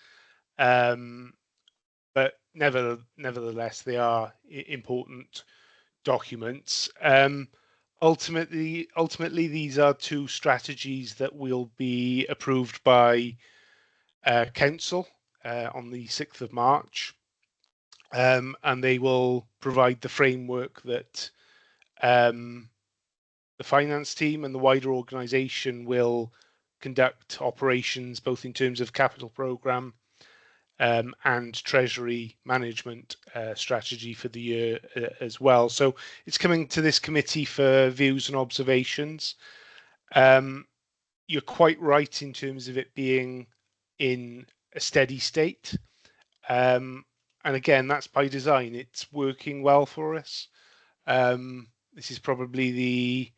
but nevertheless, they are important documents. ultimately, these are two strategies that will be approved by Council on the 6th of March. And they will provide the framework that the finance team and the wider organisation will conduct operations, both in terms of capital programme and treasury management strategy for the year as well. So it's coming to this committee for views and observations. You're quite right in terms of it being in a steady state. And again, that's by design. It's working well for us. This is probably the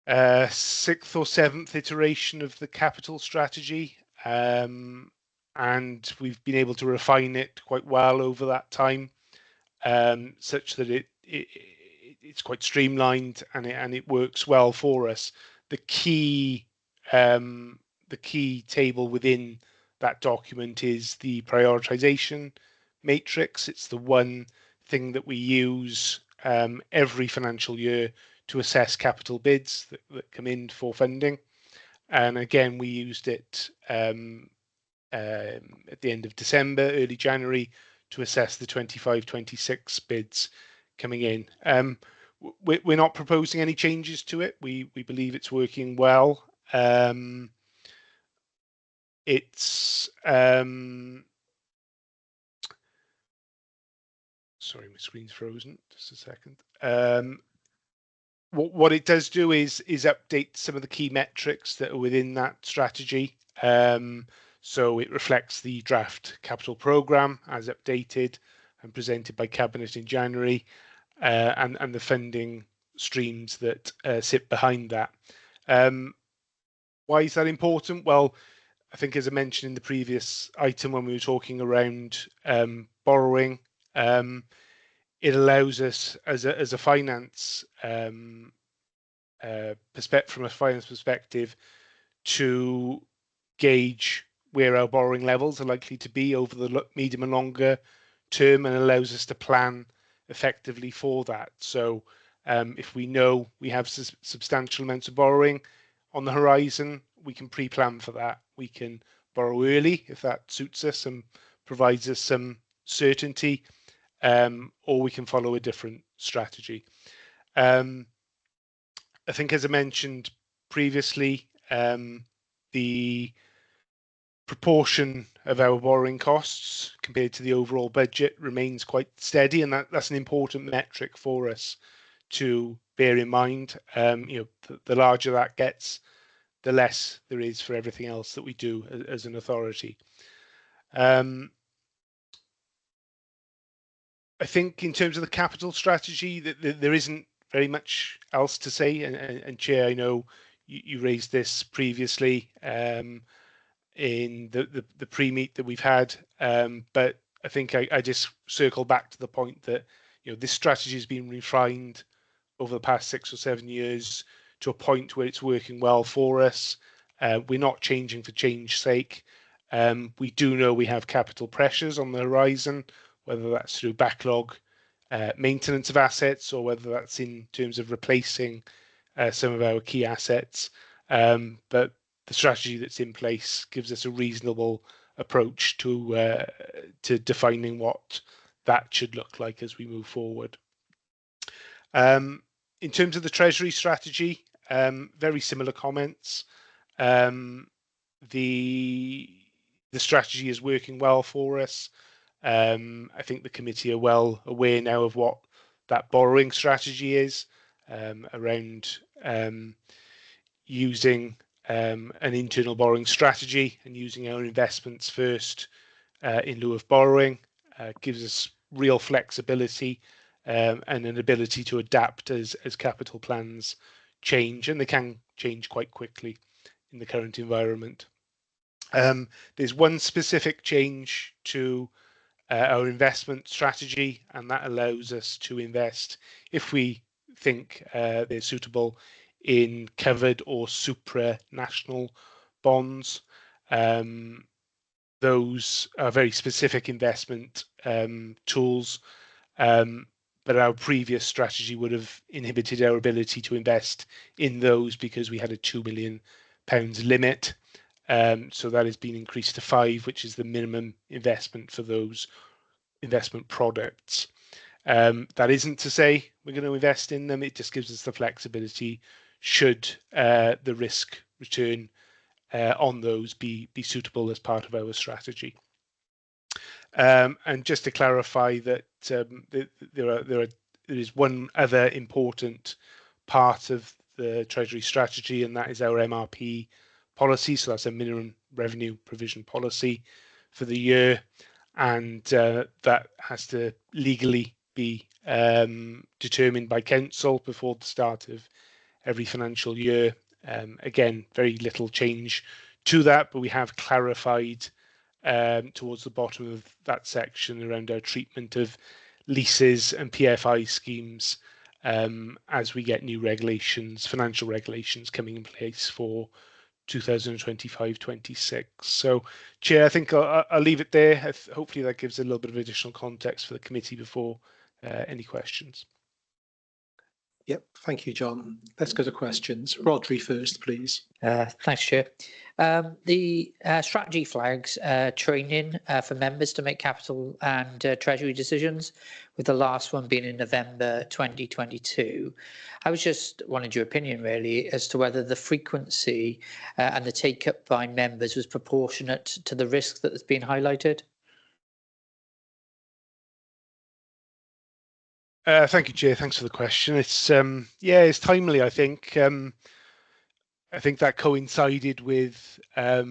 6th or 7th iteration of the capital strategy. And we've been able to refine it quite well over that time, such that it's quite streamlined and it works well for us. The key table within that document is the prioritization matrix. It's the one thing that we use every financial year to assess capital bids that come in for funding. And again, we used it at the end of December, early January, to assess the 25-26 bids coming in. We're not proposing any changes to it. We believe it's working well. It's sorry, my screen's frozen. Just a second. What it does do is update some of the key metrics that are within that strategy. So it reflects the draft capital programme as updated and presented by Cabinet in January, and the funding streams that sit behind that. Why is that important? Well, I think as I mentioned in the previous item when we were talking around borrowing, it allows us as a finance from a finance perspective to gauge where our borrowing levels are likely to be over the medium and longer term, and allows us to plan effectively for that. So if we know we have substantial amounts of borrowing on the horizon, we can pre-plan for that. We can borrow early if that suits us and provides us some certainty, or we can follow a different strategy. I think, as I mentioned previously, the proportion of our borrowing costs compared to the overall budget remains quite steady, and that's an important metric for us to bear in mind. The larger that gets, the less there is for everything else that we do as an authority. I think in terms of the capital strategy, there isn't very much else to say. And Chair, I know you raised this previously in the pre-meet that we've had, but I think I just circle back to the point that this strategy has been refined over the past 6 or 7 years to a point where it's working well for us. We're not changing for change's sake. We do know we have capital pressures on the horizon, whether that's through backlog maintenance of assets or whether that's in terms of replacing some of our key assets. But the strategy that's in place gives us a reasonable approach to defining what that should look like as we move forward. In terms of the Treasury strategy, very similar comments. The strategy is working well for us. I think the committee are well aware now of what that borrowing strategy is, around using an internal borrowing strategy and using our investments first in lieu of borrowing. Gives us real flexibility and an ability to adapt as capital plans change, and they can change quite quickly in the current environment. There's one specific change to our investment strategy, and that allows us to invest if we think they're suitable in covered or supranational bonds. Those are very specific investment tools. but our previous strategy would have inhibited our ability to invest in those because we had a £2 million limit. So that has been increased to 5, which is the minimum investment for those investment products. That isn't to say we're going to invest in them. It just gives us the flexibility should the risk return on those be suitable as part of our strategy. And just to clarify that there is one other important part of the Treasury strategy, and that is our MRP policy. So that's a minimum revenue provision policy for the year, and that has to legally be determined by council before the start of every financial year. Again, very little change to that, but we have clarified towards the bottom of that section around our treatment of leases and PFI schemes as we get new regulations, financial regulations coming in place for 2025-26. So, Chair, I think I'll leave it there. Hopefully that gives a little bit of additional context for the committee before any questions. Yep, thank you, John. Let's go to questions. Rodri first, please. Thanks, Chair. The strategy flags training for members to make capital and treasury decisions, with the last one being in November 2022. I was just wanted your opinion, really, as to whether the frequency and the take-up by members was proportionate to the risk that has been highlighted. Thank you, Chair. Thanks for the question. It's it's timely. I think that coincided with a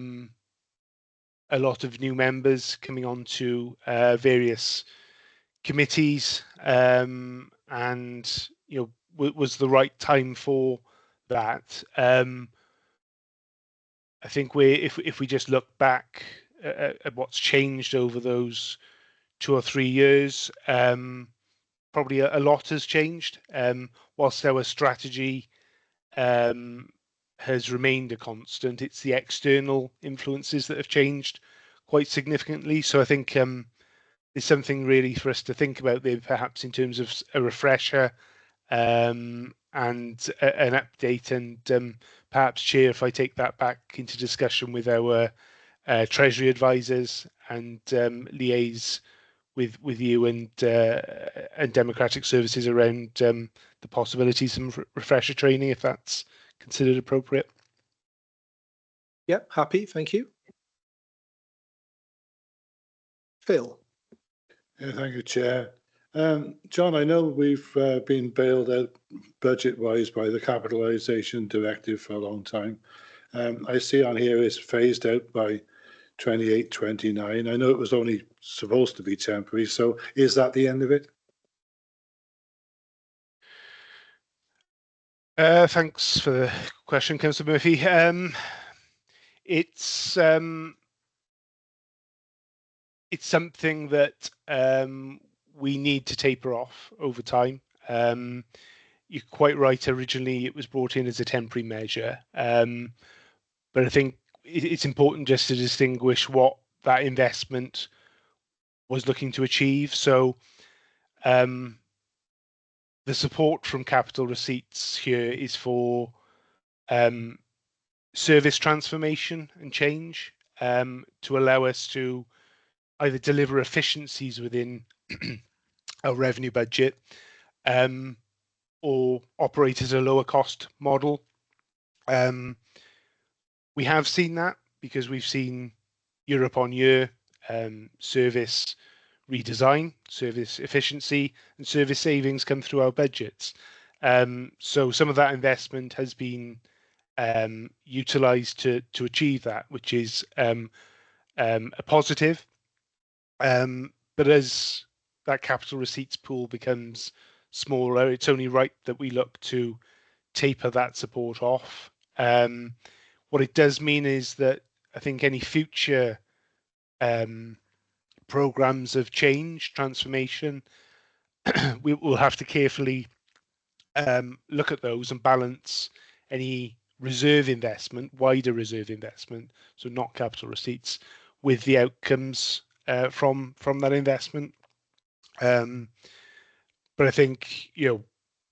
lot of new members coming onto various committees, and was the right time for that. I think if we just look back at what's changed over those 2 or 3 years. Probably a lot has changed, whilst our strategy has remained a constant. It's the external influences that have changed quite significantly. So I think it's something really for us to think about there, perhaps in terms of a refresher and an update. And perhaps, Chair, if I take that back into discussion with our Treasury advisors and liaise with you and Democratic Services around the possibilities of refresher training, if that's considered appropriate. Yep, happy, thank you. Phil. Yeah, thank you, Chair. John, I know we've been bailed out budget-wise by the Capitalisation Directive for a long time. I see on here it's phased out by 28-29. I know it was only supposed to be temporary, so is that the end of it? Thanks for the question, Councillor Murphy. It's something that we need to taper off over time. You're quite right. Originally, it was brought in as a temporary measure, but I think it's important just to distinguish what that investment was looking to achieve. So the support from capital receipts here is for service transformation and change, to allow us to either deliver efficiencies within our revenue budget or operate as a lower cost model. We have seen that because we've seen year upon year service redesign, service efficiency and service savings come through our budgets. So some of that investment has been utilised to achieve that, which is a positive. But as that capital receipts pool becomes smaller, it's only right that we look to taper that support off. What it does mean is that I think any future programs of change, transformation, we will have to carefully look at those and balance any reserve investment, wider reserve investment, so not capital receipts, with the outcomes from that investment. But But I think,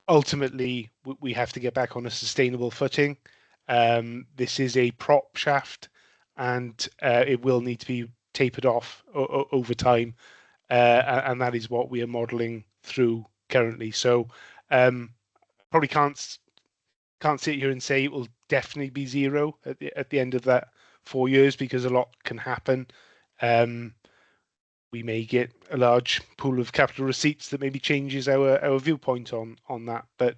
ultimately we have to get back on a sustainable footing. This is a prop shaft, and it will need to be tapered off over time, and that is what we are modelling through currently. So probably can't sit here and say it will definitely be zero at the end of that 4 years, because a lot can happen. We may get a large pool of capital receipts that maybe changes our viewpoint on that, but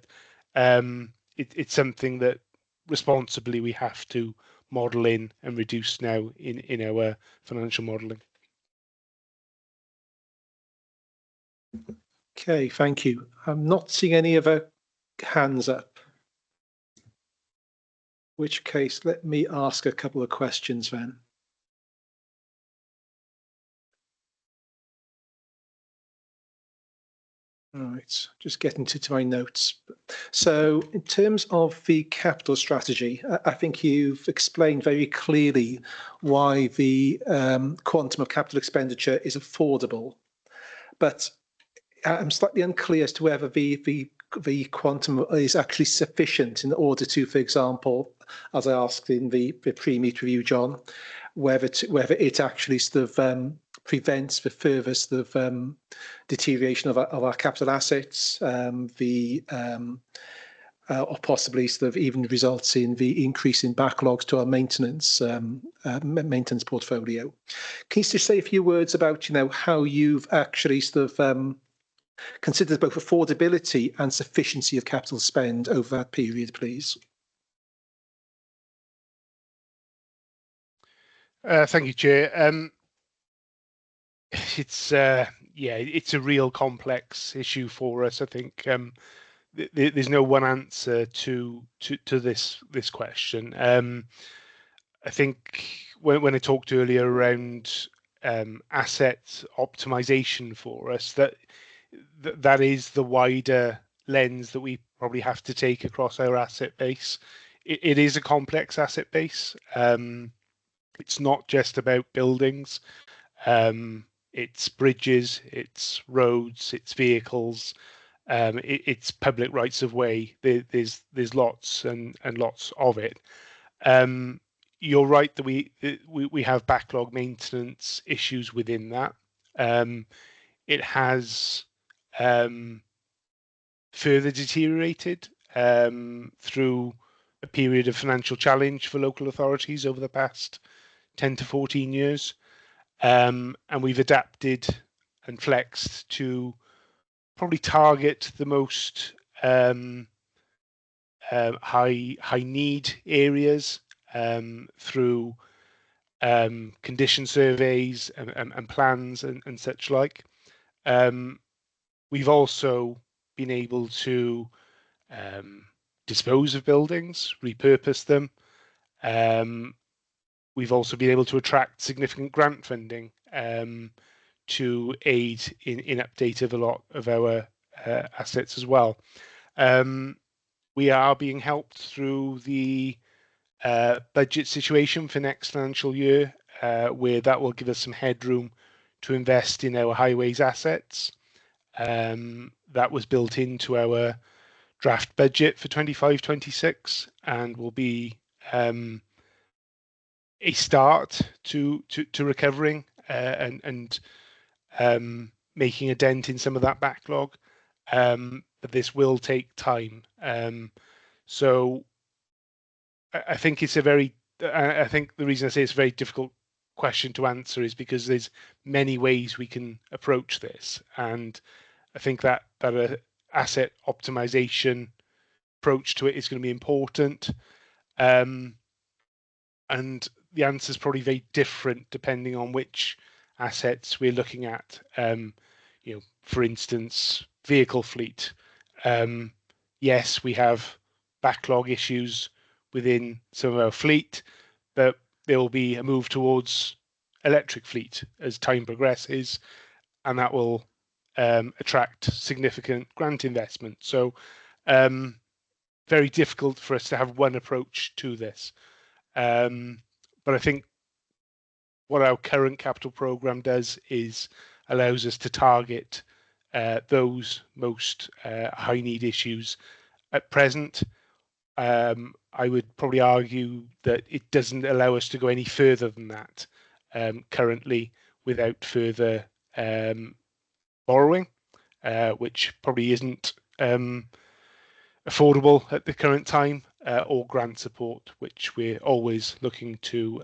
it's something that responsibly we have to model in and reduce now in our financial modelling. Okay, thank you. I'm not seeing any other hands up. In which case, let me ask a couple of questions then. All right, just getting to my notes. So in terms of the capital strategy, I think you've explained very clearly why the quantum of capital expenditure is affordable. But I'm slightly unclear as to whether the quantum is actually sufficient in order to, for example, as I asked in the pre-meet review, John, whether it actually sort of prevents the further sort of deterioration of our capital assets, or possibly sort of even results in the increase in backlogs to our maintenance portfolio. Can you just say a few words about how you've actually sort of considered both affordability and sufficiency of capital spend over that period, please? Thank you, Chair. It's a real complex issue for us. I think there's no one answer to this question. I think when I talked earlier around asset optimization for us, that is the wider lens that we probably have to take across our asset base. It is a complex asset base. It's not just about buildings. It's bridges, it's roads, it's vehicles, it's public rights of way. There's lots and lots of it. You're right that we have backlog maintenance issues within that. It has further deteriorated through a period of financial challenge for local authorities over the past 10 to 14 years. And we've adapted and flexed to probably target the most high need areas through condition surveys and plans and such like. We've also been able to dispose of buildings, repurpose them. We've also been able to attract significant grant funding to aid in update of a lot of our assets as well. We are being helped through the budget situation for next financial year, where that will give us some headroom to invest in our highways assets. That was built into our draft budget for 25-26 and will be a start to recovering and making a dent in some of that backlog. But this will take time. So I think it's I think the reason I say it's a very difficult question to answer is because there's many ways we can approach this. And I think that asset optimization approach to it is going to be important. And the answer is probably very different depending on which assets we're looking at. For instance, vehicle fleet. Yes, we have backlog issues within some of our fleet, but there will be a move towards electric fleet as time progresses, and that will attract significant grant investment. So very difficult for us to have one approach to this. But I think what our current capital program does is allows us to target those most high need issues at present. I would probably argue that it doesn't allow us to go any further than that currently without further borrowing, which probably isn't affordable at the current time, or grant support, which we're always looking to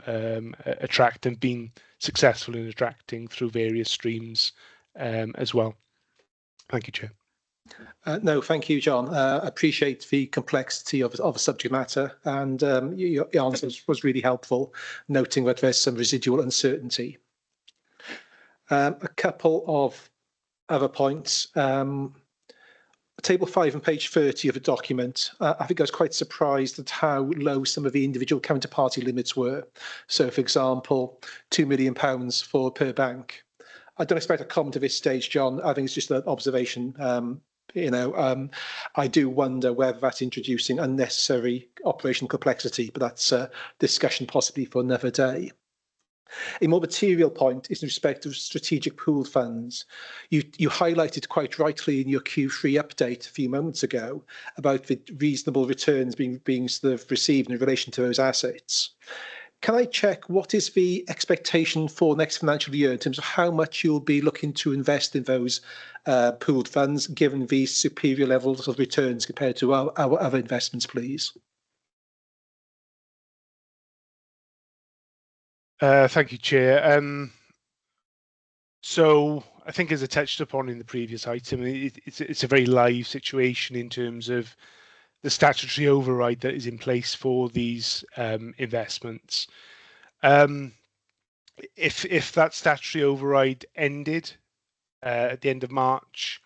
attract and been successful in attracting through various streams as well. Thank you, Chair. No, thank you, John. Appreciate the complexity of the subject matter, and your answer was really helpful, noting that there's some residual uncertainty. A couple of other points. Table 5 on page 30 of the document, I think I was quite surprised at how low some of the individual counterparty limits were. So, for example, £2 million per bank. I don't expect a comment at this stage, John. I think it's just an observation. I do wonder whether that's introducing unnecessary operational complexity, but that's a discussion possibly for another day. A more material point is in respect of strategic pooled funds. You highlighted quite rightly in your Q3 update a few moments ago about the reasonable returns being sort of received in relation to those assets. Can I check what is the expectation for next financial year in terms of how much you'll be looking to invest in those pooled funds, given these superior levels of returns compared to our other investments, please? Thank you, Chair. So I think, as I touched upon in the previous item, it's a very live situation in terms of the statutory override that is in place for these investments. If that statutory override ended at the end of March,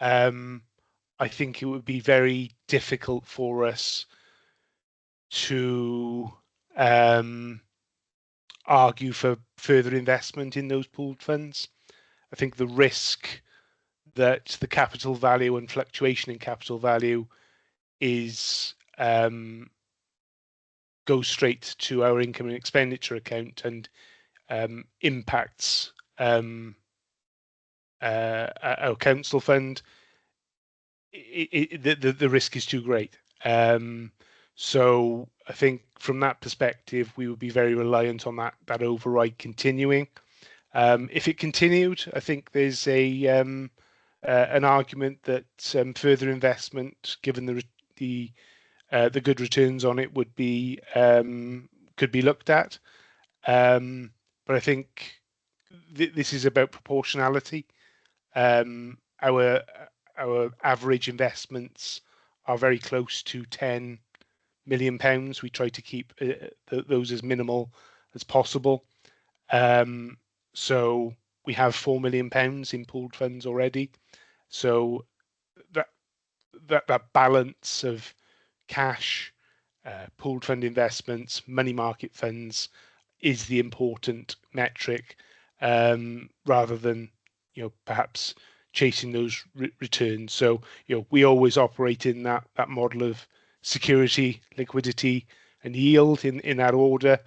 I think it would be very difficult for us to argue for further investment in those pooled funds. I think the risk that the capital value and fluctuation in capital value is goes straight to our income and expenditure account and impacts our council fund. The risk is too great. So I think from that perspective, we would be very reliant on that override continuing. If it continued, I think there's an argument that further investment, given the good returns on it, would be could be looked at. But I think this is about proportionality. Our average investments are very close to £10 million. We try to keep those as minimal as possible. So we have £4 million in pooled funds already. So that balance of cash, pooled fund investments, money market funds is the important metric, rather than perhaps chasing those returns. So we always operate in that model of security, liquidity, and yield in that order,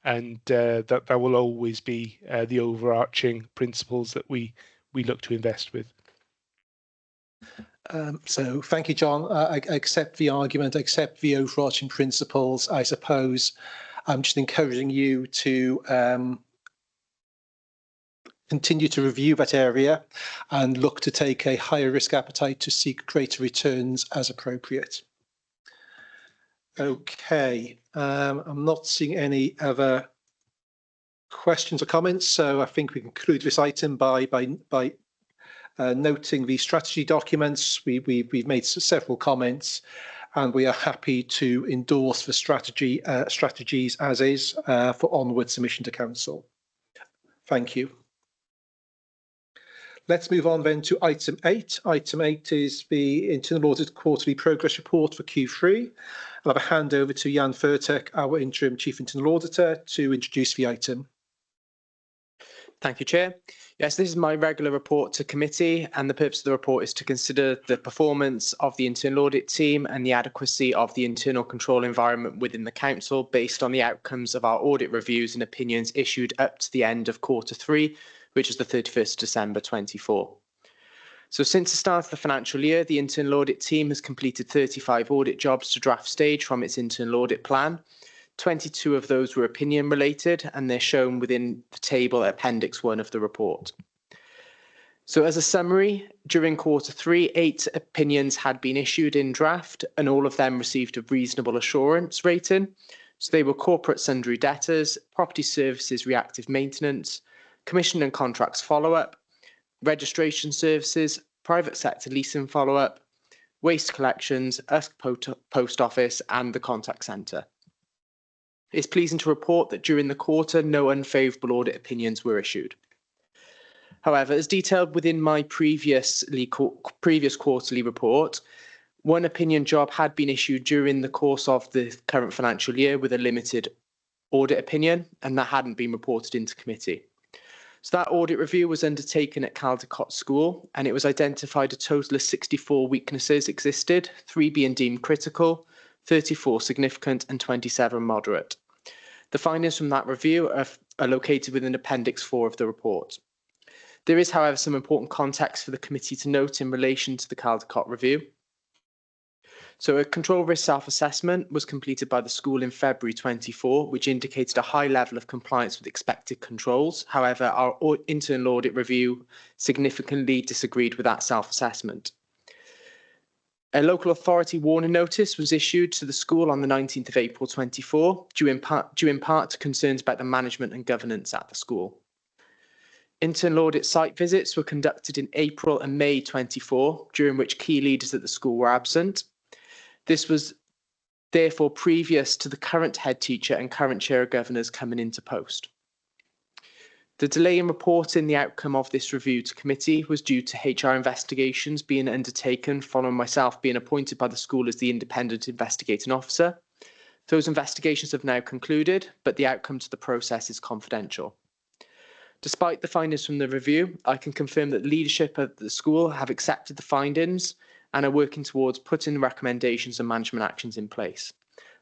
and that will always be the overarching principles that we look to invest with. So thank you, John. I accept the argument, I accept the overarching principles. I suppose I'm just encouraging you to continue to review that area and look to take a higher risk appetite to seek greater returns as appropriate. Okay, I'm not seeing any other questions or comments, so I think we conclude this item by noting the strategy documents. We've made several comments, and we are happy to endorse the strategies as is for onward submission to council. Thank you. Let's move on then to item 8. Item 8 is the Internal Audit Quarterly Progress Report for Q3. I'll have a hand over to Jan Furtek, our Interim Chief Internal Auditor, to introduce the item. Thank you, Chair. Yes, this is my regular report to committee, and the purpose of the report is to consider the performance of the internal audit team and the adequacy of the internal control environment within the council based on the outcomes of our audit reviews and opinions issued up to the end of Q3, which is the 31st December 24. So since the start of the financial year, the internal audit team has completed 35 audit jobs to draft stage from its internal audit plan. 22 of those were opinion related, and they're shown within the table at Appendix 1 of the report. So as a summary, during Q3, 8 opinions had been issued in draft, and all of them received a reasonable assurance rating. So they were corporate sundry debtors, property services reactive maintenance, commission and contracts follow-up, registration services, private sector leasing follow-up, waste collections, post office, and the contact centre. It's pleasing to report that during the quarter, no unfavourable audit opinions were issued. However, as detailed within my previous quarterly report, one opinion job had been issued during the course of the current financial year with a limited audit opinion, and that hadn't been reported into committee. So that audit review was undertaken at Caldecott School, and it was identified a total of 64 weaknesses existed, 3 being deemed critical, 34 significant, and 27 moderate. The findings from that review are located within Appendix 4 of the report. There is, however, some important context for the committee to note in relation to the Caldecott review. So a control risk self-assessment was completed by the school in February 24, which indicated a high level of compliance with expected controls. However, our internal audit review significantly disagreed with that self-assessment. A local authority warning notice was issued to the school on the 19th of April 24, due in part to concerns about the management and governance at the school. Internal audit site visits were conducted in April and May 24, during which key leaders at the school were absent. This was therefore previous to the current head teacher and current chair of governors coming into post. The delay in reporting the outcome of this review to committee was due to HR investigations being undertaken following myself being appointed by the school as the independent investigating officer. Those investigations have now concluded, but the outcome to the process is confidential. Despite the findings from the review, I can confirm that leadership at the school have accepted the findings and are working towards putting the recommendations and management actions in place.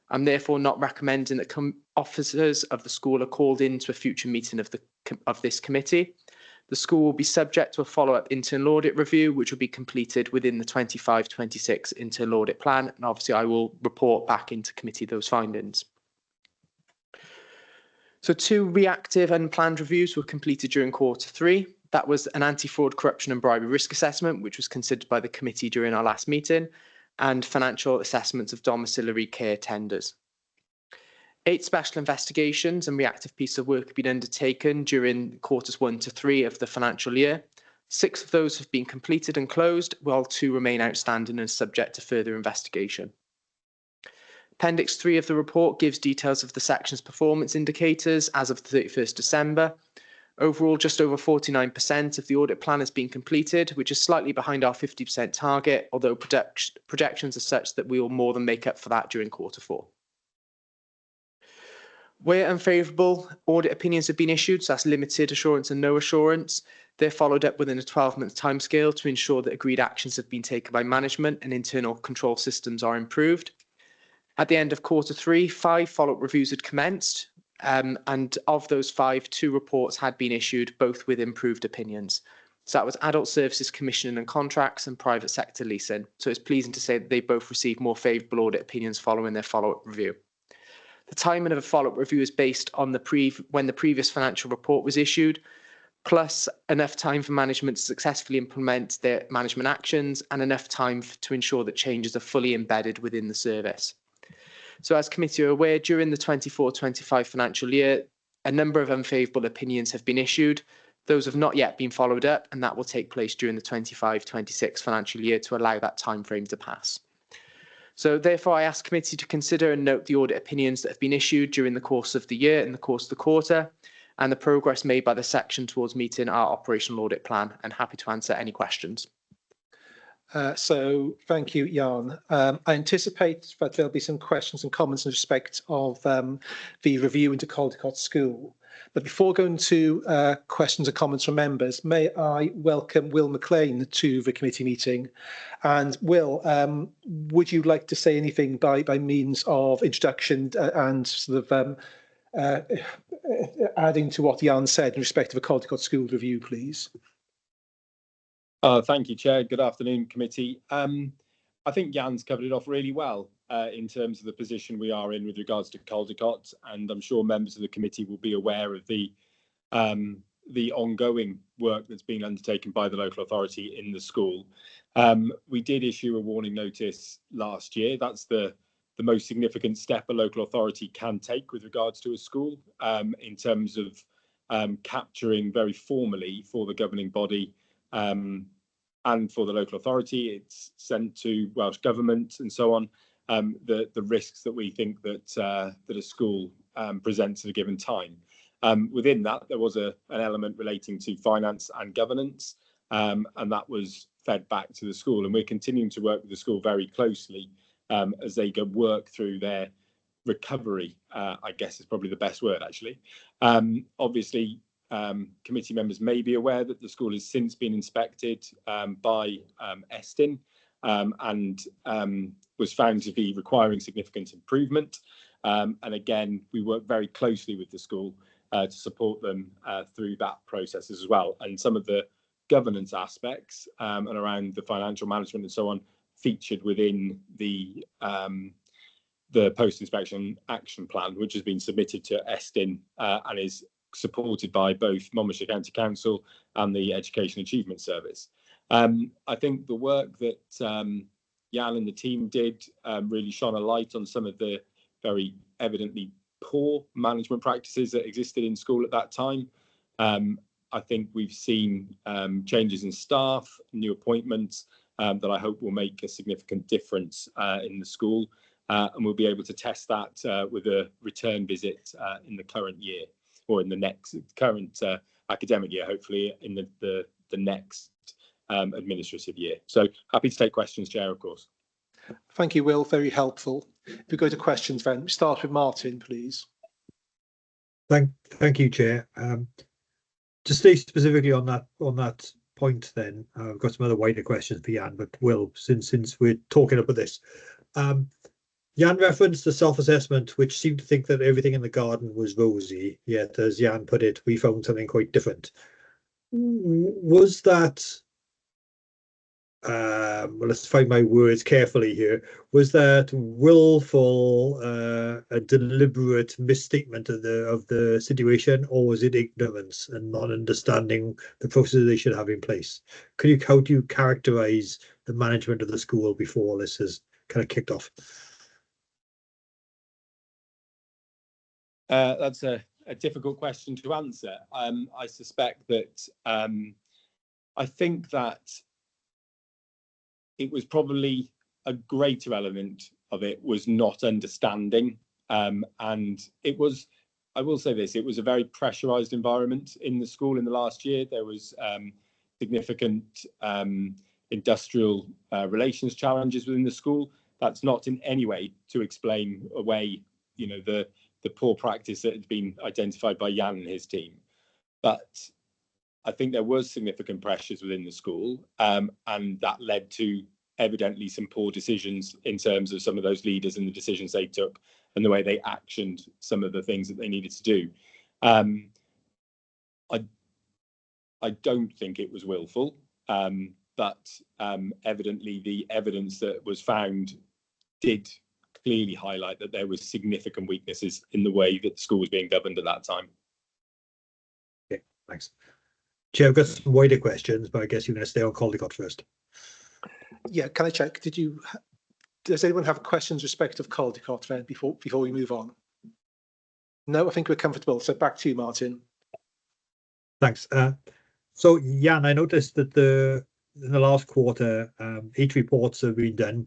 I'm therefore not recommending that officers of the school are called into a future meeting of this committee. The school will be subject to a follow-up internal audit review, which will be completed within the 25-26 internal audit plan, and obviously I will report back into committee those findings. So 2 reactive unplanned reviews were completed during Q3. That was an anti-fraud, corruption and bribery risk assessment, which was considered by the committee during our last meeting, and financial assessments of domiciliary care tenders. 8 special investigations and reactive pieces of work have been undertaken during quarters 1 to 3 of the financial year. 6 of those have been completed and closed, while 2 remain outstanding and subject to further investigation. Appendix 3 of the report gives details of the section's performance indicators as of the 31st December. Overall, just over 49% of the audit plan has been completed, which is slightly behind our 50% target, although projections are such that we will more than make up for that during Q4. Where unfavourable audit opinions have been issued, so that's limited assurance and no assurance, they're followed up within a 12-month timescale to ensure that agreed actions have been taken by management and internal control systems are improved. At the end of Q3, 5 follow-up reviews had commenced, and of those 5, 2 reports had been issued, both with improved opinions. So that was Adult Services Commissioning and Contracts and Private Sector Leasing. So it's pleasing to say that they both received more favourable audit opinions following their follow-up review. The timing of a follow-up review is based on when the previous financial report was issued, plus enough time for management to successfully implement their management actions and enough time to ensure that changes are fully embedded within the service. So as committee are aware, during the 24-25 financial year, a number of unfavourable opinions have been issued. Those have not yet been followed up, and that will take place during the 25-26 financial year to allow that time frame to pass. So therefore, I ask committee to consider and note the audit opinions that have been issued during the course of the year and the course of the quarter, and the progress made by the section towards meeting our operational audit plan, and happy to answer any questions. So thank you, Jan. I anticipate that there'll be some questions and comments in respect of the review into Caldecott School. But before going to questions and comments from members, may I welcome Will McLean to the committee meeting. And Will, would you like to say anything by means of introduction and sort of adding to what Jan said in respect of a Caldecott School review, please? Thank you, Chair. Good afternoon, committee. I think Jan's covered it off really well in terms of the position we are in with regards to Caldecott, and I'm sure members of the committee will be aware of the ongoing work that's been undertaken by the local authority in the school. We did issue a warning notice last year. That's the most significant step a local authority can take with regards to a school in terms of capturing very formally for the governing body and for the local authority. It's sent to Welsh Government and so on, the risks that we think that a school presents at a given time. Within that, there was an element relating to finance and governance, and that was fed back to the school. And we're continuing to work with the school very closely as they work through their recovery, I guess is probably the best word, actually. Obviously, committee members may be aware that the school has since been inspected by Estin and was found to be requiring significant improvement. And again, we work very closely with the school to support them through that process as well. And some of the governance aspects and around the financial management and so on featured within the post-inspection action plan, which has been submitted to Estin and is supported by both Monmouthshire County Council and the Education Achievement Service. I think the work that Jan and the team did really shone a light on some of the very evidently poor management practices that existed in school at that time. I think we've seen changes in staff, new appointments that I hope will make a significant difference in the school. And we'll be able to test that with a return visit in the current year, or in the next current academic year, hopefully in the next administrative year. So happy to take questions, Chair, of course. Thank you, Will. Very helpful. If we go to questions, then we start with Martin, please. Thank you, Chair. To stay specifically on that point, then I've got some other wider questions for Jan, but Will, since we're talking about this, Jan referenced the self-assessment, which seemed to think that everything in the garden was rosy, yet, as Jan put it, we found something quite different. Was that, well, let's find my words carefully here, was that willful, a deliberate misstatement of the situation, or was it ignorance and not understanding the processes they should have in place? How do you characterise the management of the school before this has kind of kicked off? That's a difficult question to answer. I suspect that I think that it was probably a greater element of it was not understanding. And it was, I will say this, it was a very pressurized environment in the school in the last year. There was significant industrial relations challenges within the school. That's not in any way to explain away, the poor practice that had been identified by Jan and his team. But I think there was significant pressures within the school, and that led to evidently some poor decisions in terms of some of those leaders and the decisions they took and the way they actioned some of the things that they needed to do. I don't think it was willful, but evidently the evidence that was found did clearly highlight that there was significant weaknesses in the way that the school was being governed at that time. Okay, thanks. Chair, I've got some wider questions, but I guess you're going to stay on Caldecott first. Yeah, can I check? Does anyone have questions respect of Caldecott then before we move on? No, I think we're comfortable. So back to you, Martin. Thanks. So Jan, I noticed that in the last quarter, 8 reports have been done,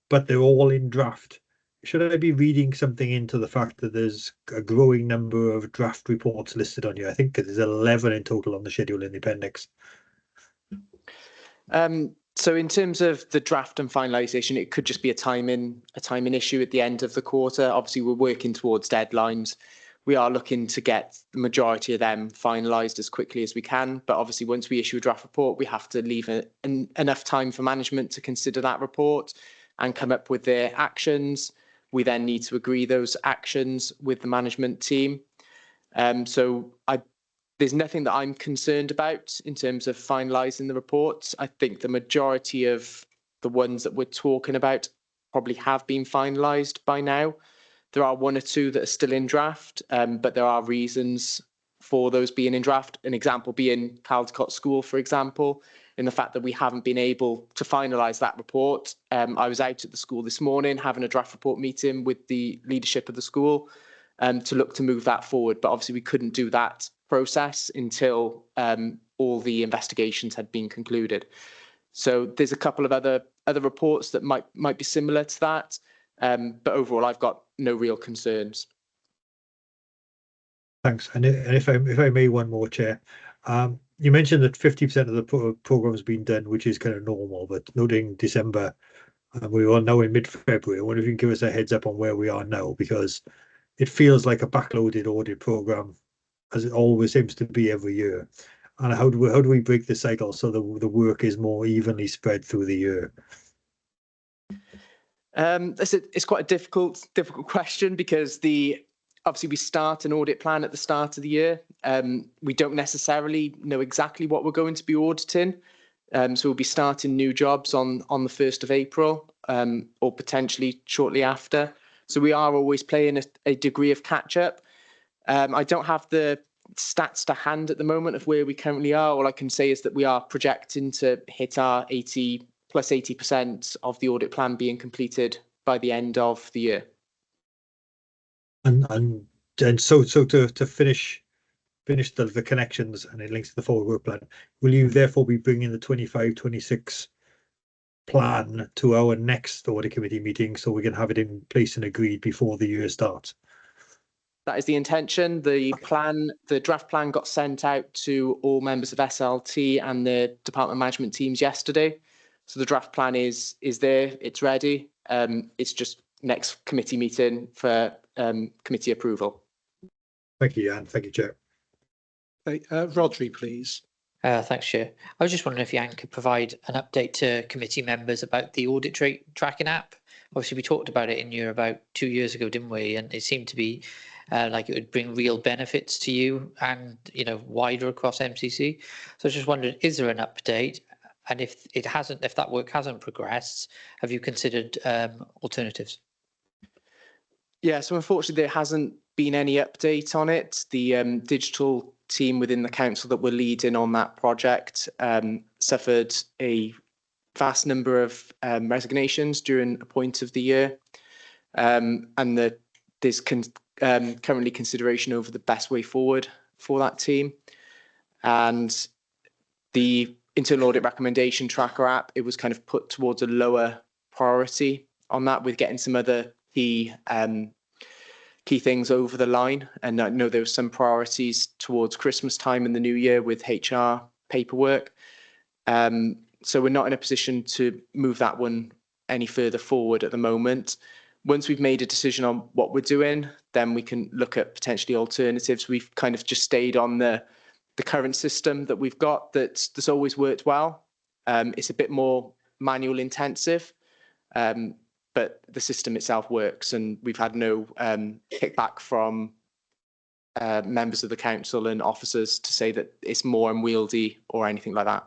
but they're all in draft. Should I be reading something into the fact that there's a growing number of draft reports listed on you? I think there's 11 in total on the schedule in the appendix. So in terms of the draft and finalisation, it could just be a timing issue at the end of the quarter. Obviously, we're working towards deadlines. We are looking to get the majority of them finalised as quickly as we can. But obviously, once we issue a draft report, we have to leave enough time for management to consider that report and come up with their actions. We then need to agree those actions with the management team. So there's nothing that I'm concerned about in terms of finalising the reports. I think the majority of the ones that we're talking about probably have been finalised by now. There are one or two that are still in draft, but there are reasons for those being in draft. An example being Caldecott School, for example, in the fact that we haven't been able to finalise that report. I was out at the school this morning having a draft report meeting with the leadership of the school to look to move that forward. But obviously we couldn't do that process until all the investigations had been concluded. So there's a couple of other reports that might be similar to that. But overall, I've got no real concerns. Thanks. And if I may, one more, Chair. You mentioned that 50% of the program has been done, which is kind of normal, but noting December, we are now in mid-February. I wonder if you can give us a heads up on where we are now, because it feels like a backloaded audit program, as it always seems to be every year. And how do we break the cycle so the work is more evenly spread through the year? It's quite a difficult question, because obviously we start an audit plan at the start of the year. We don't necessarily know exactly what we're going to be auditing. So we'll be starting new jobs on the 1st of April, or potentially shortly after. So we are always playing a degree of catch up. I don't have the stats to hand at the moment of where we currently are. All I can say is that we are projecting to hit our 80% of the audit plan being completed by the end of the year. And so to finish the connections, and it links to the forward work plan, will you therefore be bringing the 25-26 plan to our next audit committee meeting so we can have it in place and agreed before the year starts? That is the intention. The draft plan got sent out to all members of SLT and the department management teams yesterday. So the draft plan is there, it's ready. It's just next committee meeting for committee approval. Thank you, Jan. Thank you, Chair. Rodri, please. Thanks, Chair. I was just wondering if Jan could provide an update to committee members about the audit tracking app. Obviously, we talked about it in year about 2 years ago, didn't we? And it seemed to be like it would bring real benefits to you and wider across MCC. So I was just wondering, is there an update? And if that work hasn't progressed, have you considered alternatives? Yeah, so unfortunately there hasn't been any update on it. The digital team within the council that we're leading on that project suffered a vast number of resignations during a point of the year, and there's currently consideration over the best way forward for that team. And the internal audit recommendation tracker app, it was kind of put towards a lower priority on that, with getting some other key things over the line. And I know there were some priorities towards Christmas time and the new year with HR paperwork. So we're not in a position to move that one any further forward at the moment. Once we've made a decision on what we're doing, then we can look at potentially alternatives. We've kind of just stayed on the current system that we've got that's always worked well. It's a bit more manual intensive, but the system itself works, and we've had no kickback from members of the council and officers to say that it's more unwieldy or anything like that.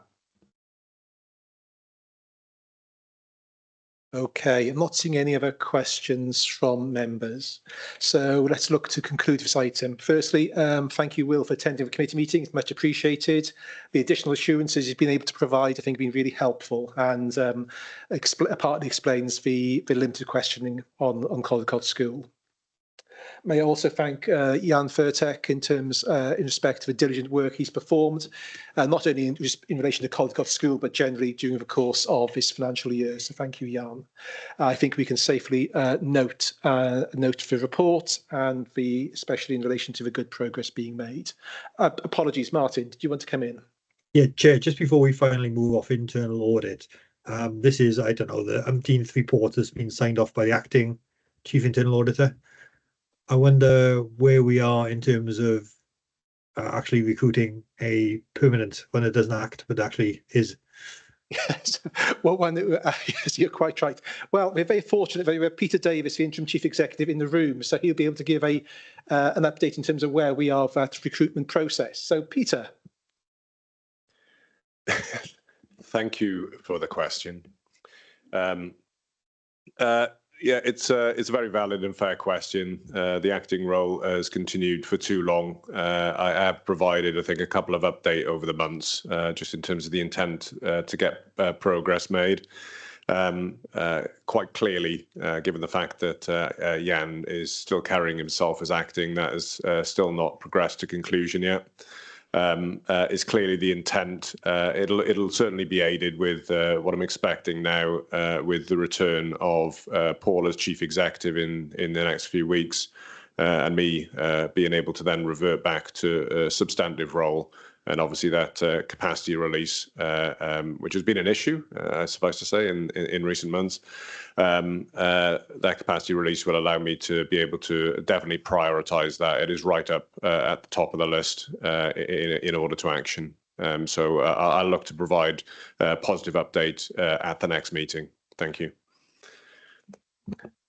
Okay, I'm not seeing any other questions from members. So let's look to conclude this item. Firstly, thank you, Will, for attending the committee meeting. It's much appreciated. The additional assurances you've been able to provide, I think, have been really helpful, and partly explains the limited questioning on Caldecott School. May I also thank Jan Furtek in respect of the diligent work he's performed, not only in relation to Caldecott School, but generally during the course of this financial year. So thank you, Jan. I think we can safely note the report, and especially in relation to the good progress being made. Apologies, Martin, did you want to come in? Yeah, Chair, just before we finally move off internal audit, this is, I don't know, the umpteenth report has been signed off by the acting Chief Internal Auditor. I wonder where we are in terms of actually recruiting a permanent, when it doesn't act, but actually is Yes, well, yes, you're quite right. Well, we're very fortunate that we have Peter Davis, the interim chief executive, in the room, so he'll be able to give an update in terms of where we are with that recruitment process. So, Peter. Thank you for the question. Yeah, it's a very valid and fair question. The acting role has continued for too long. I have provided, I think, a couple of updates over the months, just in terms of the intent to get progress made. Quite clearly, given the fact that Jan is still carrying himself as acting, that has still not progressed to conclusion yet. Is clearly the intent. It'll certainly be aided with what I'm expecting now with the return of Paul as chief executive in the next few weeks, and me being able to then revert back to a substantive role. And obviously that capacity release, which has been an issue, I suppose to say, in recent months, that capacity release will allow me to be able to definitely prioritise that. It is right up at the top of the list in order to action. So I'll look to provide a positive update at the next meeting. Thank you.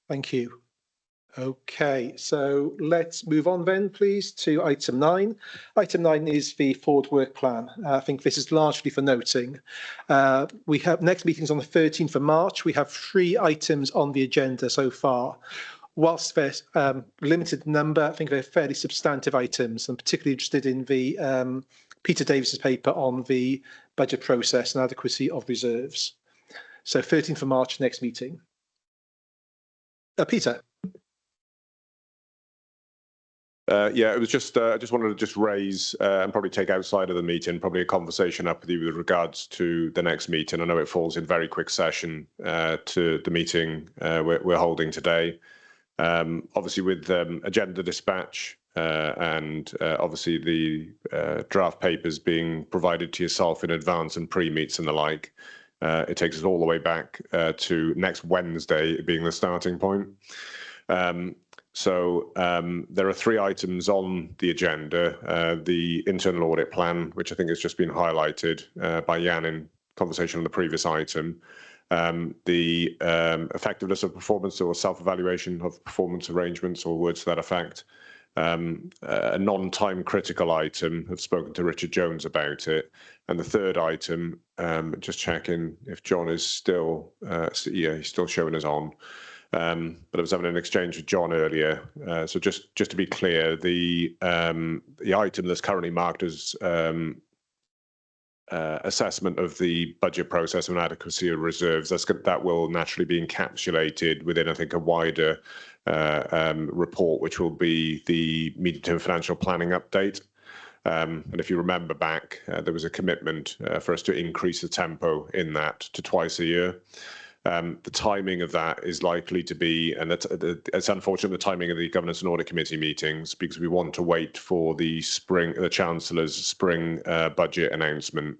Thank you. Okay, so let's move on then, please, to item 9. Item 9 is the forward work plan. I think this is largely for noting. We have next meetings on the 13th of March. We have 3 items on the agenda so far. Whilst there's limited number, I think they're fairly substantive items. I'm particularly interested in the Peter Davis's paper on the budget process and adequacy of reserves. So 13th of March, next meeting. Peter. Yeah, it was just I just wanted to raise and probably take outside of the meeting, probably a conversation up with you with regards to the next meeting. I know it falls in very quick session to the meeting we're holding today. Obviously with agenda dispatch and obviously the draft papers being provided to yourself in advance and pre-meets and the like, it takes us all the way back to next Wednesday being the starting point. So there are 3 items on the agenda. The internal audit plan, which I think has just been highlighted by Jan in conversation on the previous item. The effectiveness of performance or self-evaluation of performance arrangements or words to that effect. A non-time critical item, I've spoken to Richard Jones about it. And the 3rd item, just checking if John is still, yeah, he's still showing us on. But I was having an exchange with John earlier. So just to be clear, the item that's currently marked as assessment of the budget process and adequacy of reserves, that will naturally be encapsulated within, I think, a wider report, which will be the medium-term financial planning update. And if you remember back, there was a commitment for us to increase the tempo in that to twice a year. The timing of that is likely to be, and it's unfortunate, the timing of the Governance and Audit Committee meetings, because we want to wait for the Chancellor's spring budget announcement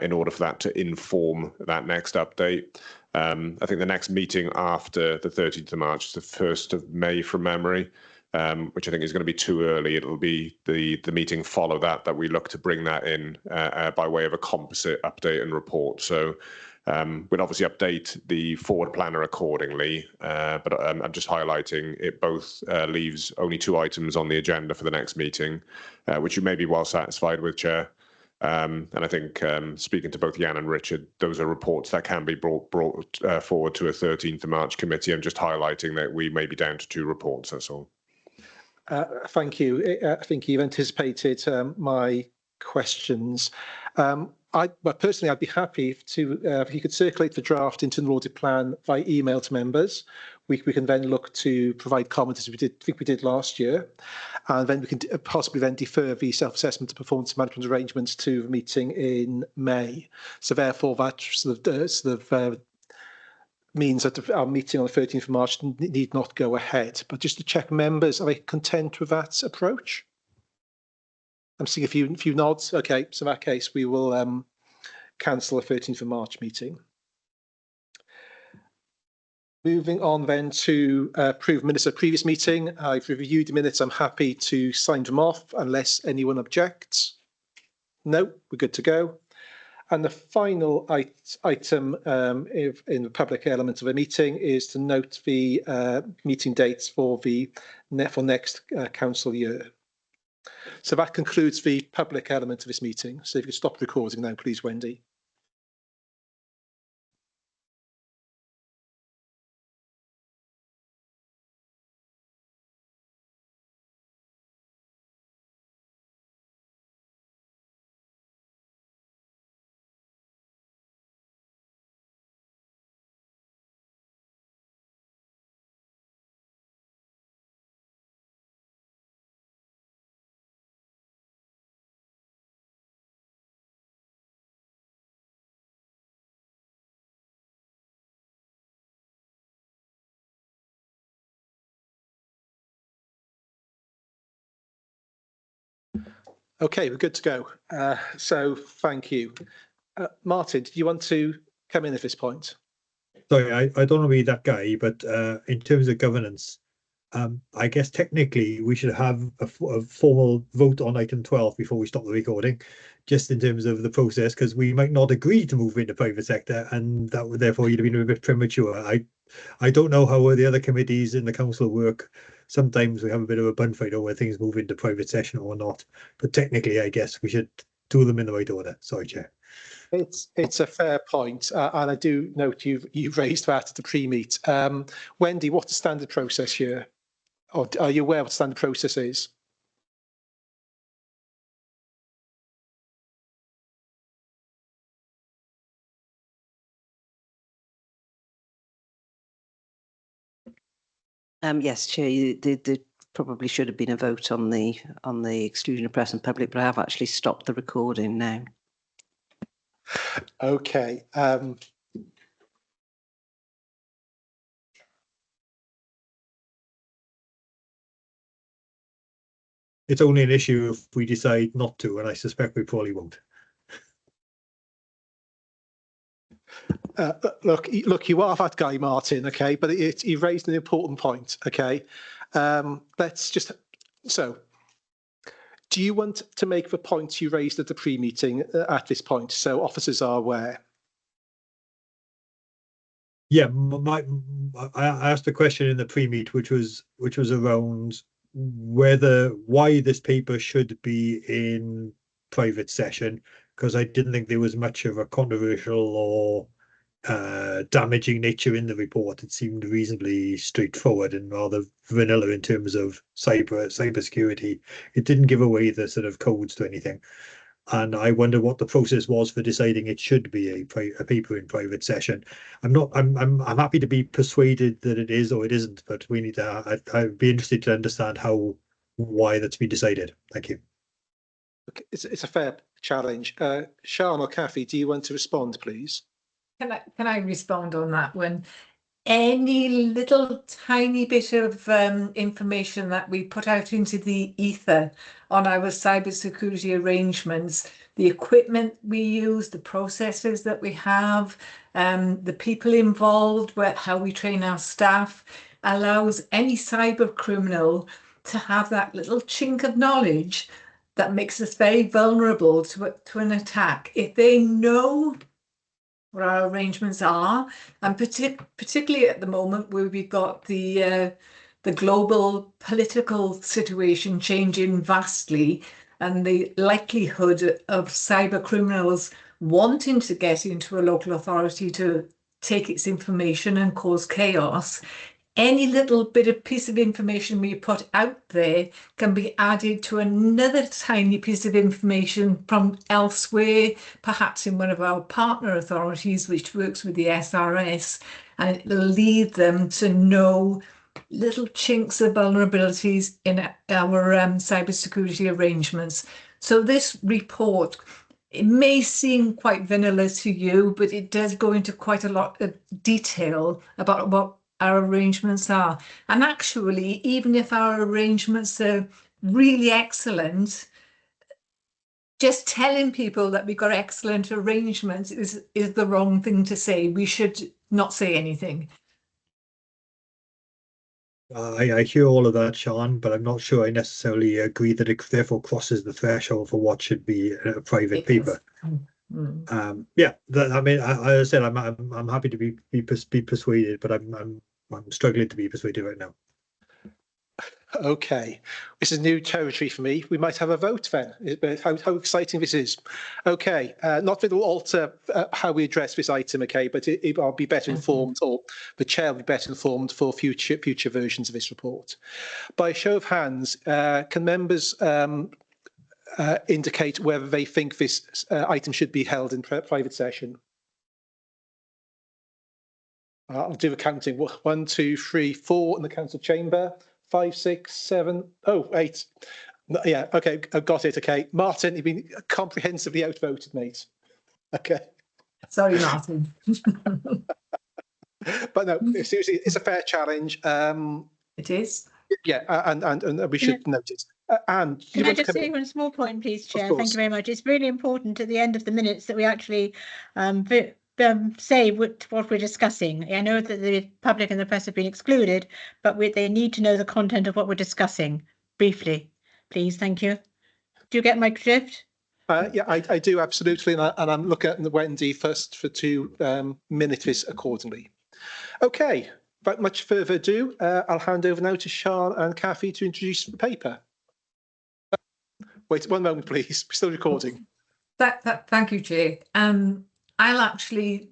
in order for that to inform that next update. I think the next meeting after the 13th of March is the 1st of May from memory, which I think is going to be too early. It'll be the meeting follow that we look to bring that in by way of a composite update and report. So we'll obviously update the forward planner accordingly, but I'm just highlighting it both leaves only 2 items on the agenda for the next meeting, which you may be well satisfied with, Chair. And I think speaking to both Jan and Richard, those are reports that can be brought forward to a 13th of March committee. I'm just highlighting that we may be down to 2 reports, that's all. Thank you. I think you've anticipated my questions. But personally, I'd be happy to, if you could circulate the draft internal audit plan by email to members. We can then look to provide comments as we did last year, and then we can possibly then defer the self-assessment and performance management arrangements to the meeting in May. So therefore, that means that our meeting on the 13th of March need not go ahead. But just to check, members, are they content with that approach? I'm seeing a few nods. Okay, so in that case, we will cancel the 13th of March meeting. Moving on then to approve minutes of previous meeting. I've reviewed the minutes. I'm happy to sign them off unless anyone objects. No, we're good to go. And the final item in the public element of a meeting is to note the meeting dates for next council year. So that concludes the public element of this meeting. So if you could stop the recording now, please, Wendy. Okay, we're good to go. So thank you. Martin, do you want to come in at this point? Sorry, I don't want to be that guy, but in terms of governance, I guess technically we should have a formal vote on item 12 before we stop the recording, just in terms of the process, because we might not agree to move into private sector, and that would therefore you'd have been a bit premature. I don't know how the other committees in the council work. Sometimes we have a bit of a bun fight over whether things move into private session or not, but technically I guess we should do them in the right order. Sorry, Chair. It's a fair point, and I do note you've raised that at the pre-meet. Wendy, what's the standard process here? Or are you aware what the standard process is? Yes, Chair, there probably should have been a vote on the exclusion of press and public, but I have actually stopped the recording now. Okay. It's only an issue if we decide not to, and I suspect we probably won't. Look, you are that guy, Martin, okay, but you raised an important point, okay. Let's just, so, do you want to make the points you raised at the pre-meeting at this point, so officers are aware? Yeah, I asked a question in the pre-meet, which was around why this paper should be in private session, because I didn't think there was much of a controversial or damaging nature in the report. It seemed reasonably straightforward and rather vanilla in terms of cyber security. It didn't give away the sort of codes to anything. And I wonder what the process was for deciding it should be a paper in private session. I'm happy to be persuaded that it is or it isn't, but we need to. I'd be interested to understand why that's been decided. Thank you. Okay, it's a fair challenge. Sian or Kathy, do you want to respond, please? Can I respond on that one? Any little tiny bit of information that we put out into the ether on our cybersecurity arrangements, the equipment we use, the processes that we have, the people involved, how we train our staff, allows any cyber criminal to have that little chink of knowledge that makes us very vulnerable to an attack. If they know what our arrangements are, and particularly at the moment where we've got the global political situation changing vastly, and the likelihood of cyber criminals wanting to get into a local authority to take its information and cause chaos. Any little bit of piece of information we put out there can be added to another tiny piece of information from elsewhere, perhaps in one of our partner authorities, which works with the SRS, and it will lead them to know little chinks of vulnerabilities in our cybersecurity arrangements. So this report, it may seem quite vanilla to you, but it does go into quite a lot of detail about what our arrangements are. And actually, even if our arrangements are really excellent, just telling people that we've got excellent arrangements is the wrong thing to say. We should not say anything. I hear all of that, Sian, but I'm not sure I necessarily agree that it therefore crosses the threshold for what should be a private paper. Yeah, I mean, as I said, I'm happy to be persuaded, but I'm struggling to be persuaded right now. Okay, this is new territory for me. We might have a vote then. How exciting this is. Okay, not that it will alter how we address this item, okay, but I'll be better informed, or the chair will be better informed for future versions of this report. By show of hands, can members indicate whether they think this item should be held in private session? I'll do the counting. 1, 2, 3, 4 in the council chamber. 5, 6, 7, 8. Yeah, okay, I've got it. Okay, Martin, you've been comprehensively outvoted, mate. Okay. Sorry, Martin. But no, seriously, it's a fair challenge. It is. Yeah, and we should notice. And can I just say one small point, please, Chair? Thank you very much. It's really important at the end of the minutes that we actually say what we're discussing. I know that the public and the press have been excluded, but they need to know the content of what we're discussing briefly, please. Thank you. Do you get my drift? Yeah, I do absolutely, and I'm looking at Wendy first to minute this accordingly. Okay, without much further ado, I'll hand over now to Sian and Kathy to introduce the paper. Wait 1 moment, please. We're still recording. Thank you, Chair. I'll actually